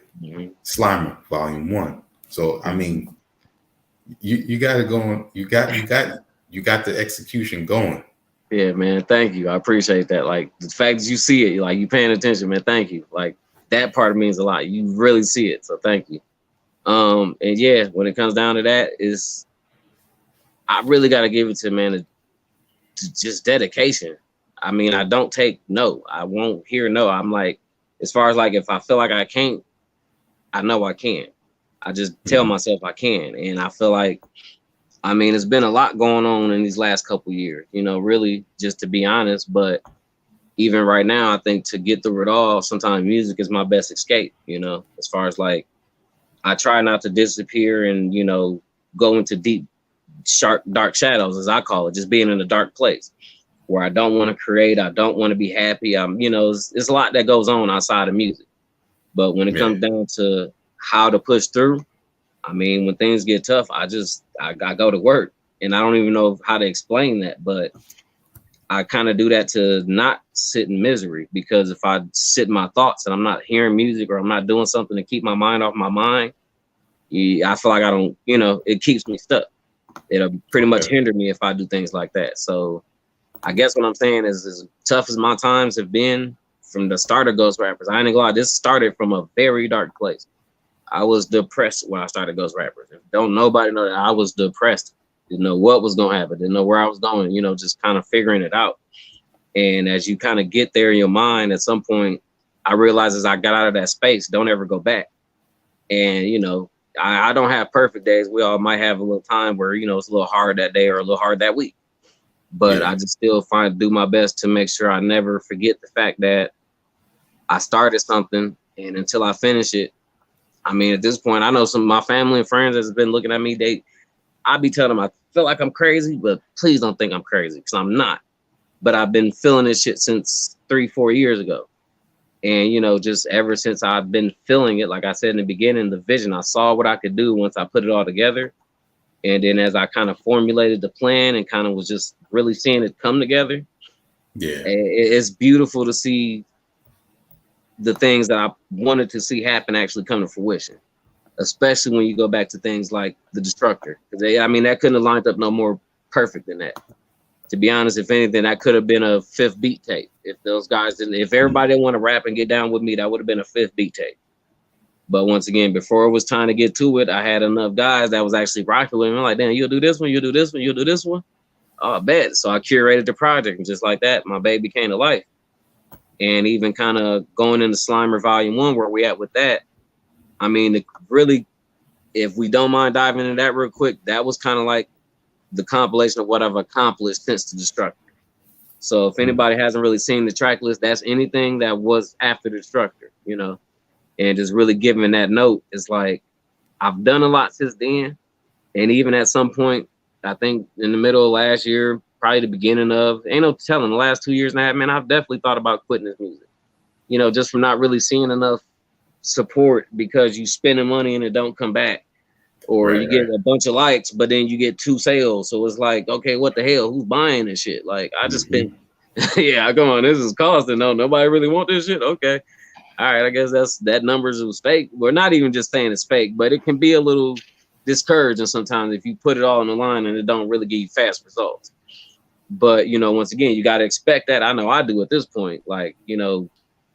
Slimer Volume 1. So I mean, you got it going. You got the execution going. Yeah, man. Thank you. I appreciate that. Like the fact that you see it, like you paying attention, man. Thank you. Like that part means a lot. You really see it, so thank you. And yeah, when it comes down to that, is I really got to give it to man to just dedication. I mean, I don't take no. I won't hear no. I'm like, as far as like if I feel like I can't, I know I can. I just tell myself I can, and I feel like, I mean, it's been a lot going on in these last couple years. You know, really, just to be honest. But even right now, I think to get through it all, sometimes music is my best escape. You know, as far as like, I try not to disappear and, you know, go into deep, dark shadows, as I call it, just being in a dark place where I don't want to create. I don't want to be happy. You know, it's a lot that goes on outside of music. But when it comes down to how to push through, I mean, when things get tough, I go to work, and I don't even know how to explain that, but I kind of do that to not sit in misery, because if I sit in my thoughts and I'm not hearing music or I'm not doing something to keep my mind off my mind, I feel like I don't, you know, it keeps me stuck. It'll pretty much hinder me if I do things like that. So I guess what I'm saying is, as tough as my times have been from the start of Ghost Rappers, I ain't gonna lie, this started from a very dark place. I was depressed when I started Ghost Rappers. Don't nobody know that I was depressed. Didn't know what was gonna happen. Didn't know where I was going. You know, just kind of figuring it out. And as you kind of get there in your mind, at some point, I realized as I got out of that space, don't ever go back. And you know, I don't have perfect days. We all might have a little time where, you know, it's a little hard that day or a little hard that week. But I just still do my best to make sure I never forget the fact that I started something, and until I finish it, I mean, at this point, I know some of my family and friends that's been looking at me, I be telling them I feel like I'm crazy, but please don't think I'm crazy, because I'm not. But I've been feeling this shit since 3-4 years ago. And, you know, just ever since I've been feeling it, like I said in the beginning, the vision, I saw what I could do once I put it all together. And then as I kind of formulated the plan and kind of was just really seeing it come together, it's beautiful to see the things that I wanted to see happen actually come to fruition, especially when you go back to things like the Destructor. I mean, that couldn't have lined up no more perfect than that. To be honest, if anything, that could have been a 5th beat tape. If those guys didn't, if everybody didn't want to rap and get down with me, that would have been a 5th beat tape. But once again, before it was time to get to it, I had enough guys that was actually rocking with me. I'm like, damn, you'll do this one, you'll do this one, you'll do this one. Oh, I bet. So I curated the project, and just like that, my baby came to life. And even kind of going into Slimer Volume 1, where we at with that, I mean, really, if we don't mind diving into that real quick, that was kind of like the compilation of what I've accomplished since the Destructor. So if anybody hasn't really seen the track list, that's anything that was after the Destructor, you know, and just really giving that note. It's like, I've done a lot since then. And even at some point, I think in the middle of last year, probably the beginning of, ain't no telling, the last 2 years and a half, man, I've definitely thought about quitting this music, you know, just from not really seeing enough support, because you spending money and it don't come back. or Right, you get right. a bunch of likes, but then you get 2 sales. So it's like, okay, what the hell? Who's buying this shit? Like, I just Mm-hmm. spent, yeah, come on, this is costing. No, nobody really want this shit. Okay, all right, I guess that numbers was fake. We're not even just saying it's fake, but it can be a little discouraging sometimes if you put it all on the line and it don't really give you fast results. But once again, you got to expect that. I know I do at this point. Like,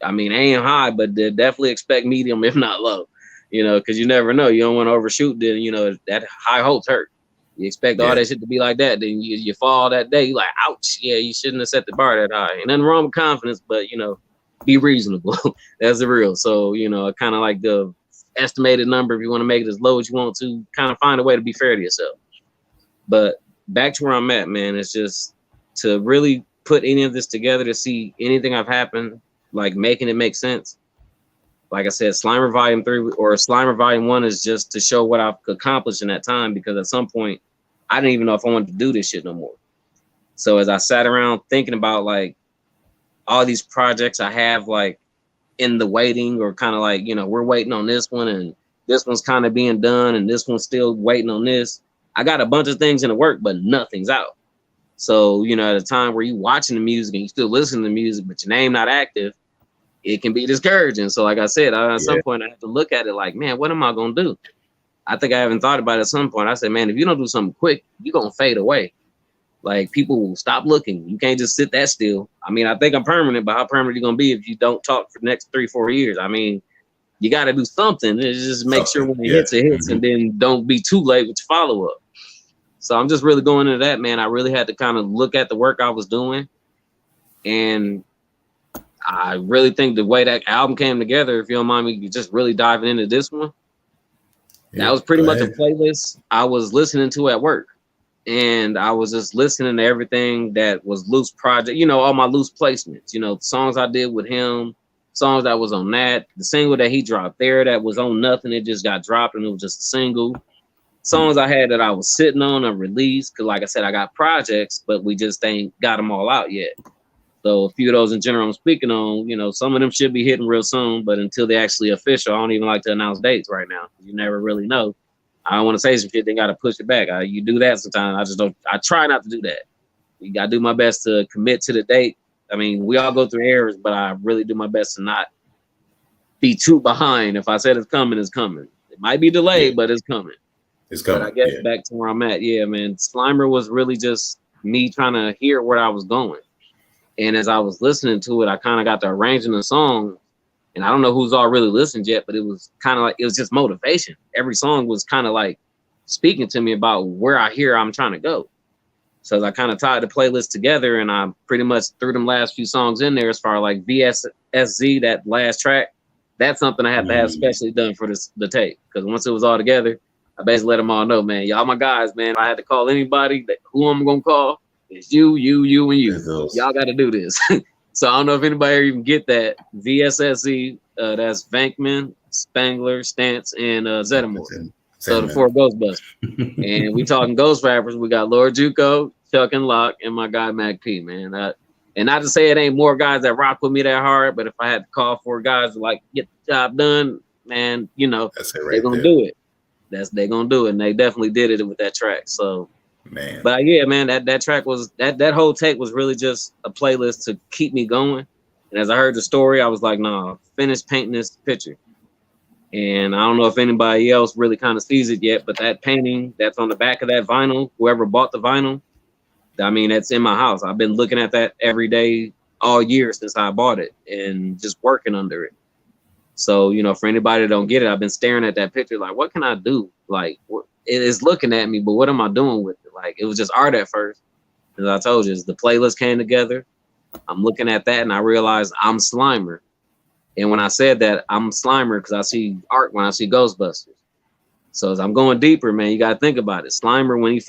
I mean, aim high, but definitely expect medium, if not low. Because you never know. You don't want to overshoot. Then that high hopes hurt. You expect all Yeah. that shit to be like that, then you fall that day. You like, ouch. Yeah, you shouldn't have set the bar that high. Ain't nothing wrong with confidence, but be reasonable. That's the real. So kind of like the estimated number. If you want to make it as low as you want to, kind of find a way to be fair to yourself. But back to where I'm at, man, it's just to really put any of this together to see anything I've happened, like making it make sense. Like I said, Slimer Volume 3 or Slimer Volume 1 is just to show what I've accomplished in that time, because at some point I didn't even know if I wanted to do this shit no more. So as I sat around thinking about like all these projects I have like in the waiting, or kind of like, we're waiting on this one and this one's kind of being done and this one's still waiting on this. I got a bunch of things in the work, but nothing's out. So, at a time where you watching the music and you still listening to music, but your name not active, it can be discouraging. So like I said, at some point I have to look at it like, man, what am I going to do? I think I haven't thought about it at some point. I said, man, if you don't do something quick, you're going to fade away. Like, people will stop looking. You can't just sit that still. I mean, I think I'm permanent, but how permanent are you going to be if you don't talk for the next 3-4 years? I mean, you got to do something. It's just make sure when it hits, it hits, and then don't be too late with your follow up. So I'm just really going into that, man. I really had to kind of look at the work I was doing. And I really think the way that album came together, if you don't mind me just really diving into this one, that was pretty much a playlist I was listening to at work. And I was just listening to everything that was loose project, all my loose placements, songs I did with him, songs that was on that, the single that he dropped there that was on nothing. It just got dropped and it was just a single. Songs I had that I was sitting on a release, because like I said, I got projects, but we just ain't got them all out yet. So a few of those in general I'm speaking on, some of them should be hitting real soon, but until they're actually official, I don't even like to announce dates right now. You never really know. I don't want to say some shit, they got to push it back. You do that sometimes. I try not to do that. You got to do my best to commit to the date. I mean, we all go through errors, but I really do my best to not be too behind. If I said it's coming, it's coming. It might be delayed, but it's coming. It's coming. But I guess back to where I'm at. Yeah, man. Slimer was really just me trying to hear where I was going. And as I was listening to it, I kind of got to arranging the song. And I don't know who's all really listened yet, but it was kind of like, it was just motivation. Every song was kind of like speaking to me about where I hear I'm trying to go. So as I kind of tied the playlist together, and I pretty much threw them last few songs in there as far like VSSZ, that last track. That's something I had to have specially done for the tape. Because once it was all together, I basically let them all know, man, y'all my guys, man. If I had to call anybody, who I'm going to call, it's you, and you. Y'all got to do this. So I don't know if anybody even get that. VSSZ, that's Vankman, Spangler, Stance, and Zeddemore. So the 4 Ghostbusters. And we talking ghost rappers. We got Lord Juco, Chuck and Locke, and my guy Mac P, man. And not to say it ain't more guys that rock with me that hard, but if I had to call 4 guys to like get the job done, man, that's it right they're gonna do it. They're gonna do it, and they definitely did it with that track. So, man, but yeah, man, that track was that whole tape was really just a playlist to keep me going. And as I heard the story, I was like, nah, finish painting this picture. And I don't know if anybody else really kind of sees it yet, but that painting that's on the back of that vinyl, whoever bought the vinyl, I mean, that's in my house. I've been looking at that every day all year since I bought it and just working under it. So, for anybody that don't get it, I've been staring at that picture like, what can I do? Like, it is looking at me, but what am I doing with it? Like, it was just art at first. As I told you, as the playlist came together, I'm looking at that and I realized I'm Slimer. And when I said that, I'm Slimer because I see art when I see Ghostbusters. So as I'm going deeper, man, you got to think about it. Slimer, when he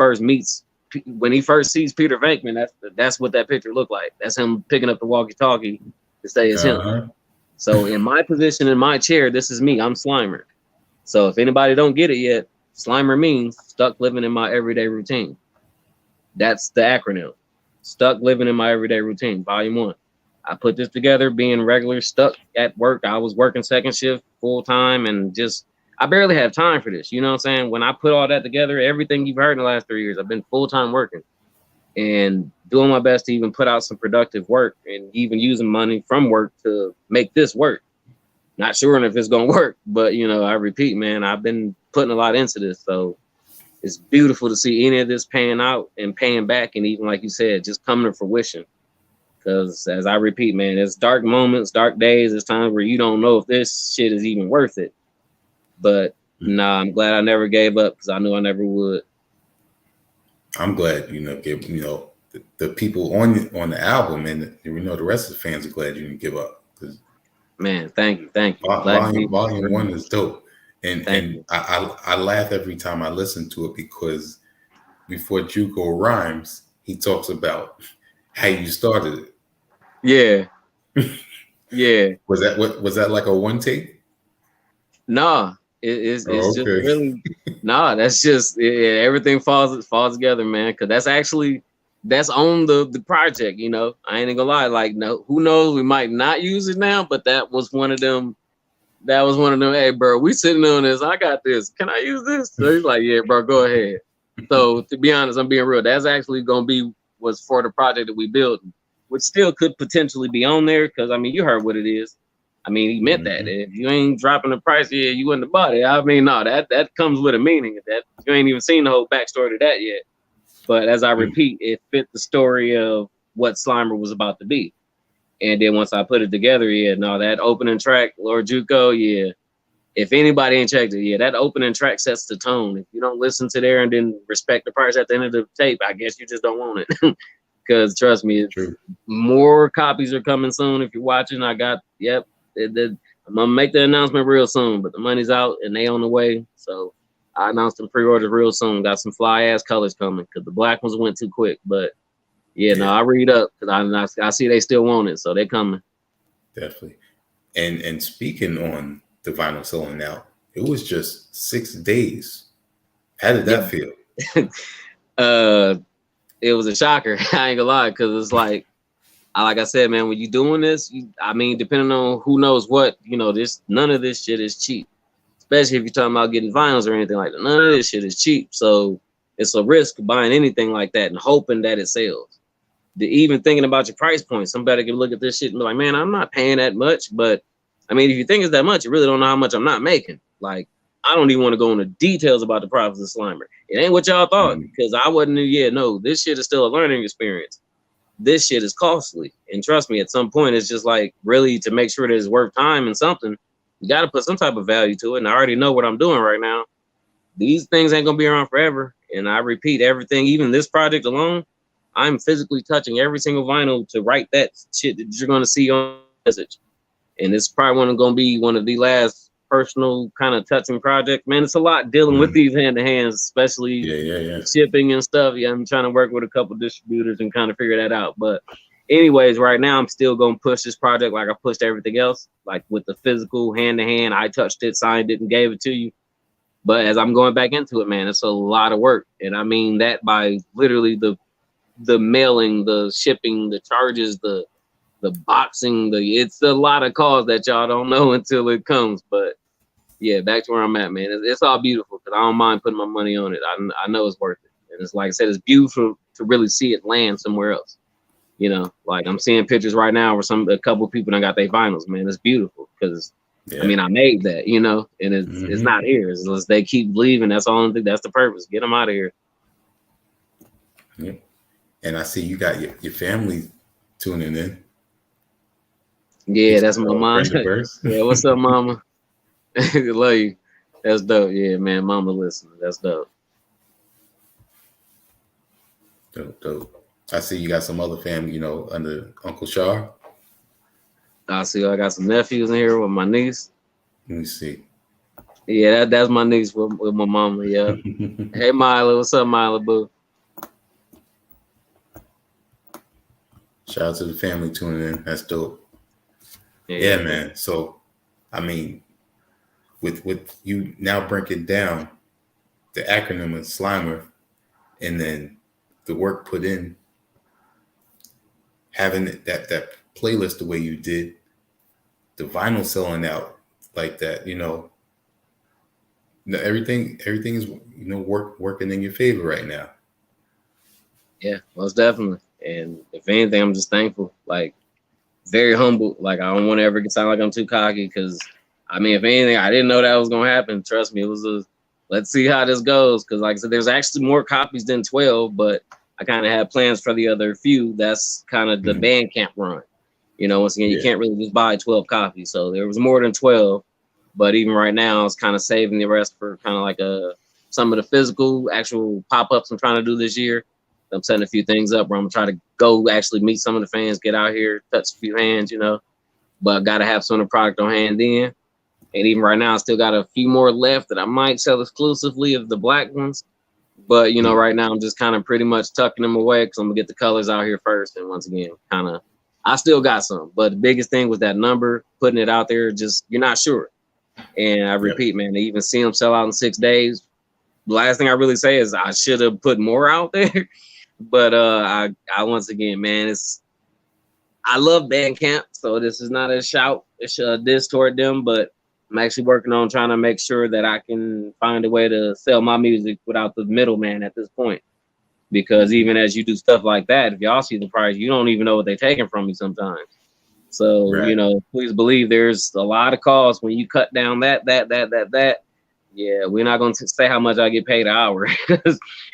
first sees Peter Venkman, that's what that picture looked like. That's him picking up the walkie-talkie to say it's him. So in my position, in my chair, this is me. I'm Slimer. So if anybody don't get it yet, Slimer means stuck living in my everyday routine. That's the acronym. Stuck living in my everyday routine, volume 1. I put this together being regular stuck at work. I was working second shift full time and just I barely have time for this. You know what I'm saying? When I put all that together, everything you've heard in the last 3 years, I've been full-time working and doing my best to even put out some productive work and even using money from work to make this work. Not sure if it's gonna work, but you know, I repeat, man, I've been putting a lot into this, so it's beautiful to see any of this paying out and paying back, and even like you said, just coming to fruition. Because as I repeat, man, it's dark moments, dark days. It's times where you don't know if this shit is even worth it. But nah, I'm glad I never gave up because I knew I never would. I'm glad, the people on the album and the rest of the fans are glad you didn't give up. Man, thank you. Volume 1 is dope, and you. I laugh every time I listen to it because before Juco rhymes, he talks about how you started it. Yeah, yeah. Was that like a one take? Nah, it's just Okay. really nah. That's just everything falls together, man. Because that's on the project. You know, I ain't gonna lie. Like, no, who knows? We might not use it now, but that was one of them. That was one of them. Hey, bro, we sitting on this. I got this. Can I use this? So he's like, yeah, bro, go ahead. So to be honest, I'm being real. That's actually gonna be was for the project that we built, which still could potentially be on there. Because I mean, you heard what it is. I mean, he meant that. If you ain't dropping the price, yeah, you wouldn't have bought it. I mean, no, that comes with a meaning. That you ain't even seen the whole backstory to that yet. But as I repeat, it fit the story of what Slimer was about to be. And then once I put it together, yeah, no, that opening track, Lord Juco, yeah. If anybody ain't checked it, yeah, that opening track sets the tone. If you don't listen to there and then respect the price at the end of the tape, I guess you just don't want it. Because trust me, more copies are coming soon. If you're watching, I'm gonna make the announcement real soon, but the money's out and they on the way. So I announced the pre-orders real soon. Got some fly ass colors coming because the black ones went too quick. But yeah, no, I read up because I see they still want it, so they coming. Definitely. And speaking on the vinyl selling out, it was just 6 days. How did that feel? It was a shocker. I ain't gonna lie, because it's like I said, man, when you doing this, I mean, depending on who knows what, none of this shit is cheap. Especially if you're talking about getting vinyls or anything like that. None of this shit is cheap. So it's a risk buying anything like that and hoping that it sells. Even thinking about your price point, somebody can look at this shit and be like, man, I'm not paying that much. But I mean, if you think it's that much, you really don't know how much I'm not making. Like, I don't even want to go into details about the profits of Slimer. It ain't what y'all thought, because I wasn't, this shit is still a learning experience. This shit is costly. And trust me, at some point, it's just like, really, to make sure that it's worth time and something, you got to put some type of value to it. And I already know what I'm doing right now. These things ain't going to be around forever. And I repeat, everything, even this project alone, I'm physically touching every single vinyl to write that shit that you're going to see on the message. And it's probably going to be one of the last personal kind of touching projects. Man, it's a lot dealing with these hand-to-hands, especially shipping and stuff. Yeah, I'm trying to work with a couple distributors and kind of figure that out. But anyways, right now, I'm still going to push this project like I pushed everything else, like with the physical hand-to-hand. I touched it, signed it, and gave it to you. But as I'm going back into it, man, it's a lot of work. And I mean that by literally the mailing, the shipping, the charges, the boxing, it's a lot of costs that y'all don't know until it comes. But yeah, back to where I'm at, man. It's all beautiful because I don't mind putting my money on it. I know it's worth it. And it's like I said, it's beautiful to really see it land somewhere else. Like I'm seeing pictures right now where a couple of people that got their vinyls, man. It's beautiful because I mean, I made that, and it's not here. It's they keep leaving. That's all I think. That's the purpose. Get them out of here. Yeah. And I see you got your family tuning in. Yeah, that's my mom. Yeah, what's up, mama? Love you. That's dope. Yeah, man, mama listening. That's dope. Dope. I see you got some other family, under Uncle Shar. I got some nephews in here with my niece. Let me see. Yeah, that's my niece with my mama. Yeah. Hey, Mila. What's up, Mila, boo? Shout out to the family tuning in. That's dope. Yeah, man. So, I mean, with you now breaking down the acronym of Slimer and then the work put in, having that playlist the way you did, the vinyl selling out like that, No, everything is working in your favor right now. Yeah, most definitely. And if anything, I'm just thankful. Like very humble. Like I don't want to ever sound like I'm too cocky because I mean, if anything, I didn't know that was gonna happen. Trust me, it was a let's see how this goes. Because like I said, there's actually more copies than 12, but I kind of had plans for the other few. That's kind of the Bandcamp run. Once again, you can't really just buy 12 copies. So there was more than 12, but even right now, I was kind of saving the rest for kind of like some of the physical actual pop-ups I'm trying to do this year. I'm setting a few things up where I'm trying to go actually meet some of the fans, get out here, touch a few hands, but got to have some of the product on hand then. And even right now, I still got a few more left that I might sell exclusively of the black ones. But, right now I'm just kind of pretty much tucking them away because I'm going to get the colors out here first. And once again, I still got some. But the biggest thing was that number, putting it out there, just you're not sure. And I repeat, man, to even see them sell out in 6 days, the last thing I really say is I should have put more out there. But I once again, man, I love Bandcamp, so this is not a shout, it's a diss toward them, but I'm actually working on trying to make sure that I can find a way to sell my music without the middleman at this point. Because even as you do stuff like that, if y'all see the price, you don't even know what they're taking from me sometimes. So, please believe there's a lot of costs when you cut down that. Yeah, we're not going to say how much I get paid an hour.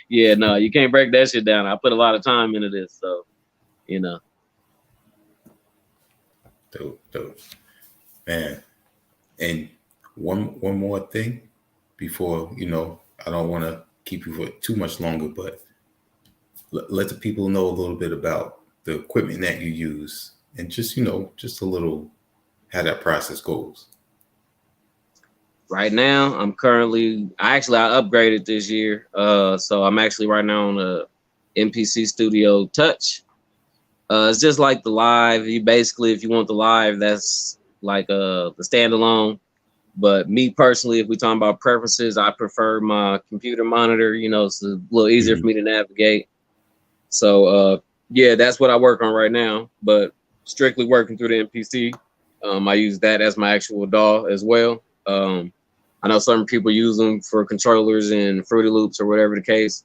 Yeah, no, you can't break that shit down. I put a lot of time into this, so, Dope. Man. And one more thing before, I don't want to keep you for too much longer, but let the people know a little bit about the equipment that you use and just a little how that process goes. Right now, I upgraded this year. So I'm actually right now on a MPC Studio Touch. It's just like the live. If you want the live, that's like the standalone. But me personally, if we're talking about preferences, I prefer my computer monitor. It's a little easier for me to navigate. So that's what I work on right now. But strictly working through the MPC. I use that as my actual DAW as well. I know some people use them for controllers and Fruity Loops or whatever the case.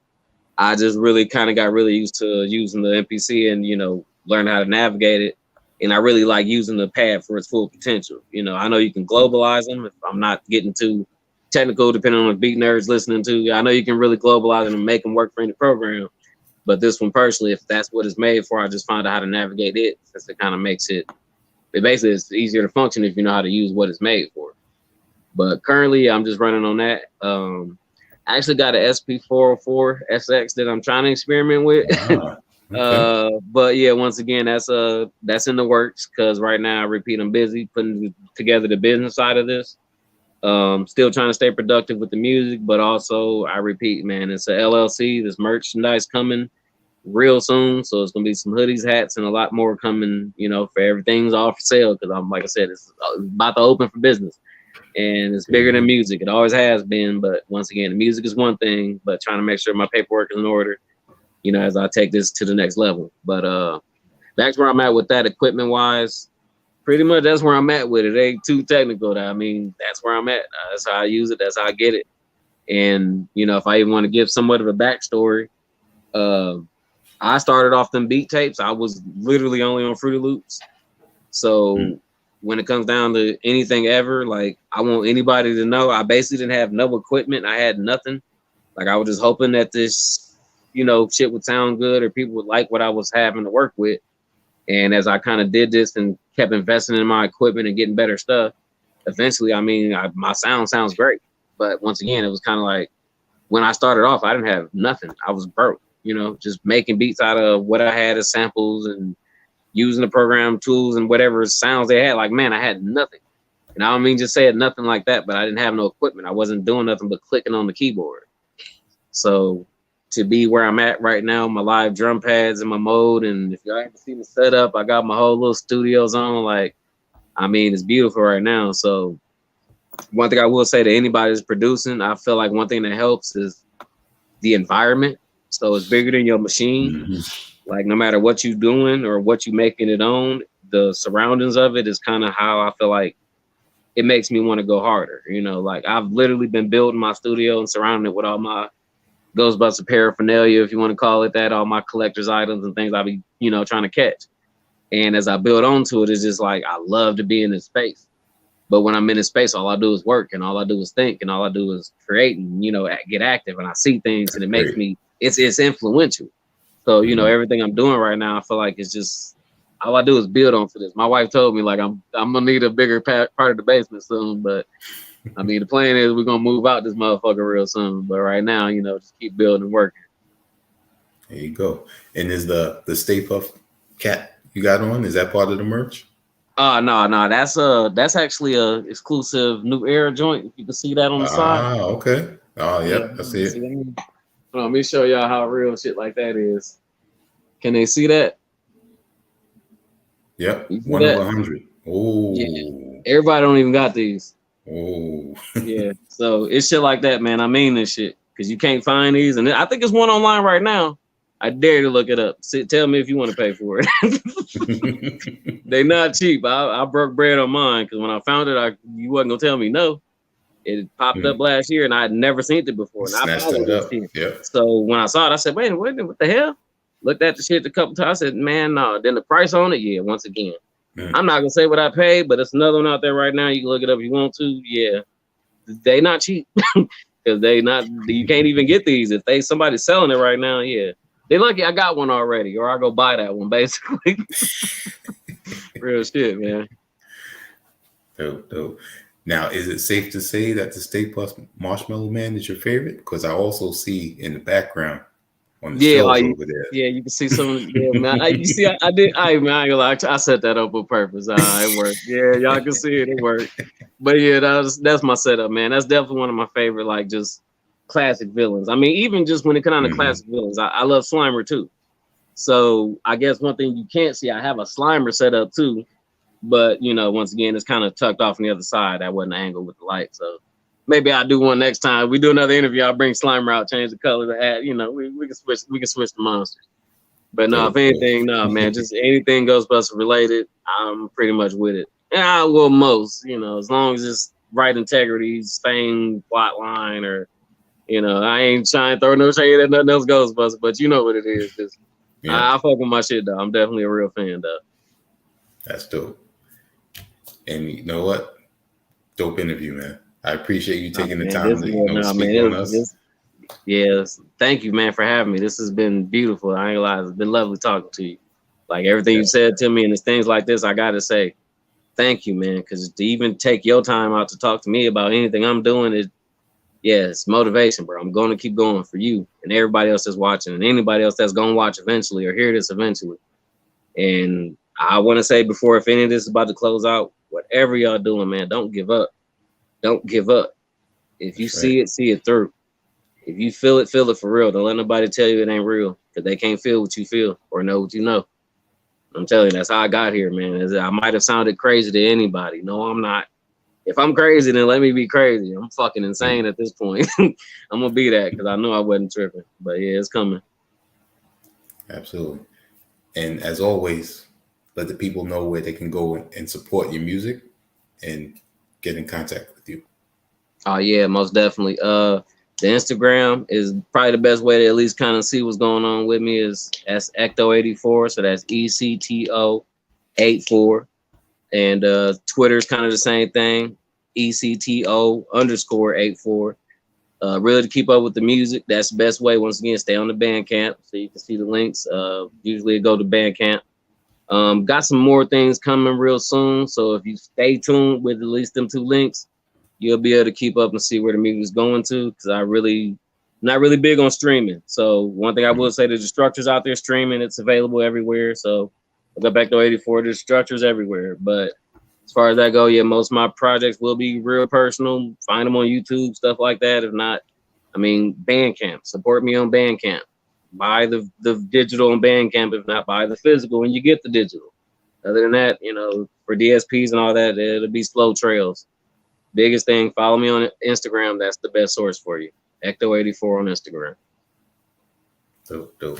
I just really kind of got really used to using the MPC and, learn how to navigate it. And I really like using the pad for its full potential. I know you can globalize them. If I'm not getting too technical, depending on the beat nerds listening to, I know you can really globalize them and make them work for any program. But this one personally, if that's what it's made for, I just found out how to navigate it since it kind of makes it basically it's easier to function if you know how to use what it's made for. But currently, I'm just running on that. I actually got an SP404 SX that I'm trying to experiment with. Okay. But yeah, once again, that's in the works because right now, I repeat, I'm busy putting together the business side of this. Still trying to stay productive with the music, but also I repeat, man, it's a LLC. There's merchandise coming real soon, so it's gonna be some hoodies, hats, and a lot more coming. For everything's all for sale because I'm like I said, it's about to open for business. And it's bigger than music. It always has been. But once again, the music is one thing, but trying to make sure my paperwork is in order, as I take this to the next level. But that's where I'm at with that equipment wise. Pretty much that's where I'm at with it. It ain't too technical. That's where I'm at. That's how I use it. That's how I get it. And, if I even want to give somewhat of a backstory, I started off them beat tapes. I was literally only on Fruity Loops. So when it comes down to anything ever, like I want anybody to know, I basically didn't have no equipment. I had nothing. Like I was just hoping that this, shit would sound good or people would like what I was having to work with. And as I kind of did this and kept investing in my equipment and getting better stuff, eventually, my sound sounds great. But once again, it was kind of like when I started off, I didn't have nothing. I was broke, just making beats out of what I had as samples and using the program tools and whatever sounds they had. Like, man, I had nothing. And I don't mean just saying nothing like that, but I didn't have no equipment. I wasn't doing nothing but clicking on the keyboard. So to be where I'm at right now, my live drum pads and my mode, and if y'all haven't seen the setup, I got my whole little studio zone. Like, it's beautiful right now. So one thing I will say to anybody that's producing, I feel like one thing that helps is the environment. So it's bigger than your machine. Like no matter what you're doing or what you're making it on, the surroundings of it is kind of how I feel like it makes me want to go harder. You know, like I've literally been building my studio and surrounding it with all my Ghostbuster paraphernalia, if you want to call it that, all my collector's items and things I be, you know, trying to catch. And as I build onto it, it's just like I love to be in this space. But when I'm in this space, all I do is work and all I do is think and all I do is create and, you know, get active. And I see things and it makes me, it's influential. So, you know, everything I'm doing right now, I feel like it's just, all I do is build onto this. My wife told me like I'm gonna need a bigger part of the basement soon, but I mean the plan is we're gonna move out this motherfucker real soon. But right now, you know, just keep building and working. There you go. And is the Stay Puft cap you got on? Is that part of the merch? No, that's actually a exclusive New Era joint. If you can see that on the side. Ah, okay. Oh, yep, I see it. Let me show y'all how real shit like that is. Can they see that? Yep, 1 of 100. Oh, yeah. Everybody don't even got these. Oh, yeah. So it's shit like that, man. I mean this shit because you can't find these, and I think it's one online right now. I dare you to look it up. Tell me if you want to pay for it. They not cheap. I broke bread on mine because when I found it, you wasn't gonna tell me no. It popped up last year, and I had never seen it before. And I followed this shit. Yep. So when I saw it, I said, "Wait, what the hell?" Looked at the shit a couple times. I said, "Man, no." Then the price on it, yeah. Once again, I'm not gonna say what I paid, but it's another one out there right now. You can look it up if you want to. Yeah, they not cheap because they not. You can't even get these if somebody's selling it right now. Yeah. They lucky I got one already, or I go buy that one, basically. Real shit, man. Dope. Now, is it safe to say that the Stay Puft Marshmallow Man is your favorite? Because I also see in the background on the shelves over there. Yeah, you can see some. Yeah, man. I ain't gonna lie. I set that up on purpose. It worked. Yeah, y'all can see it. It worked. But yeah, that's my setup, man. That's definitely one of my favorite, like just classic villains. I mean, even just when it comes down to classic villains, I love Slimer too. So I guess one thing you can't see, I have a Slimer set up too, but you know, once again, it's kind of tucked off on the other side. That wasn't the angle with the light. So maybe I'll do one next time. We do another interview. I'll bring Slimer out, change the color, the hat. You know, we can switch the monsters. But no, if anything, no, man, just anything Ghostbuster related, I'm pretty much with it. And I will most, you know, as long as it's right integrity, same plot line or. You know, I ain't trying to throw no shade at nothing else Ghostbusters, but you know what it is. Just, I fuck with my shit, though. I'm definitely a real fan, though. That's dope. And you know what? Dope interview, man. I appreciate you taking the time to speak on us. Yes. Thank you, man, for having me. This has been beautiful. I ain't gonna lie. It's been lovely talking to you. Like, everything you said to me and it's things like this, I got to say thank you, man, because to even take your time out to talk to me about anything I'm doing, it's motivation, bro. I'm going to keep going for you and everybody else that's watching and anybody else that's going to watch eventually or hear this eventually. And I want to say before, if any of this is about to close out, whatever y'all doing, man, don't give up. Don't give up. If you see it through. If you feel it for real. Don't let nobody tell you it ain't real because they can't feel what you feel or know what you know. I'm telling you, that's how I got here, man. I might have sounded crazy to anybody. No, I'm not. If I'm crazy, then let me be crazy. I'm fucking insane at this point. I'm gonna be that because I know I wasn't tripping. But yeah, it's coming. Absolutely. And as always, let the people know where they can go and support your music and get in contact with you. Oh yeah, most definitely. The Instagram is probably the best way to at least kind of see what's going on with me is that's Ecto-84. So that's ECTO84. And Twitter's kind of the same thing, ECTO_84. Really to keep up with the music, that's the best way. Once again, stay on the Bandcamp so you can see the links. Usually go to Bandcamp. Got some more things coming real soon. So if you stay tuned with at least them 2 links, you'll be able to keep up and see where the music's going to. Because not really big on streaming. So one thing I will say, there's Destructors out there streaming. It's available everywhere. So I'll go back to 84. There's Structures everywhere. But as far as that go, yeah, most of my projects will be real personal. Find them on YouTube, stuff like that. If not, I mean, Bandcamp. Support me on Bandcamp. Buy the digital on Bandcamp. If not, buy the physical when you get the digital. Other than that, you know, for DSPs and all that, it'll be slow trails. Biggest thing, follow me on Instagram. That's the best source for you. Ecto-84 on Instagram. Dope.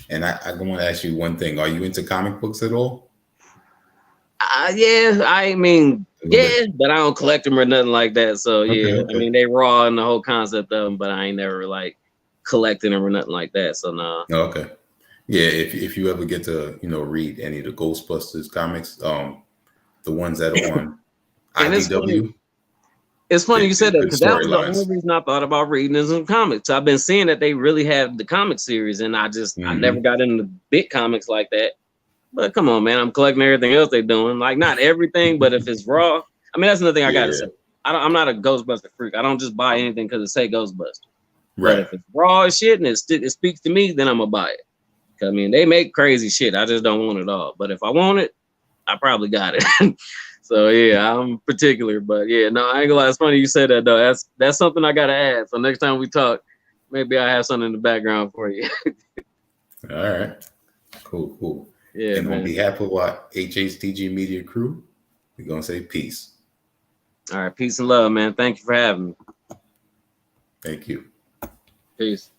And I want to ask you one thing. Are you into comic books at all? Yeah, I mean, Yeah, but I don't collect them or nothing like that. So Okay, yeah, I okay. mean they raw in the whole concept of them, but I ain't never like collecting them or nothing like that. So no. Oh, okay. Yeah, if you ever get to read any of the Ghostbusters comics, the ones that are on And it's funny. IDW, It's funny you said that good because that was the only storylines. reason I thought about reading some comics. I've been seeing that they really have the comic series, and I never Hmm. got into big comics like that. But come on, man, I'm collecting everything else they're doing. Like not everything, but if it's raw, I mean that's another thing I gotta Yeah, say. I'm not a Ghostbuster freak. I don't just buy anything because it say Ghostbuster. But right. if it's raw as shit and it speaks to me, then I'm gonna buy it. 'Cause, I mean, they make crazy shit. I just don't want it all. But if I want it, I probably got it. So yeah, I'm particular. But yeah, no, I ain't gonna lie. It's funny you said that though. That's something I gotta add. So next time we talk, maybe I have something in the background for you. All right. Cool, cool. Yeah, And on man. behalf of our HHDG media crew, we're gonna say peace. All right, peace and love, man. Thank you for having me. Thank you. Peace.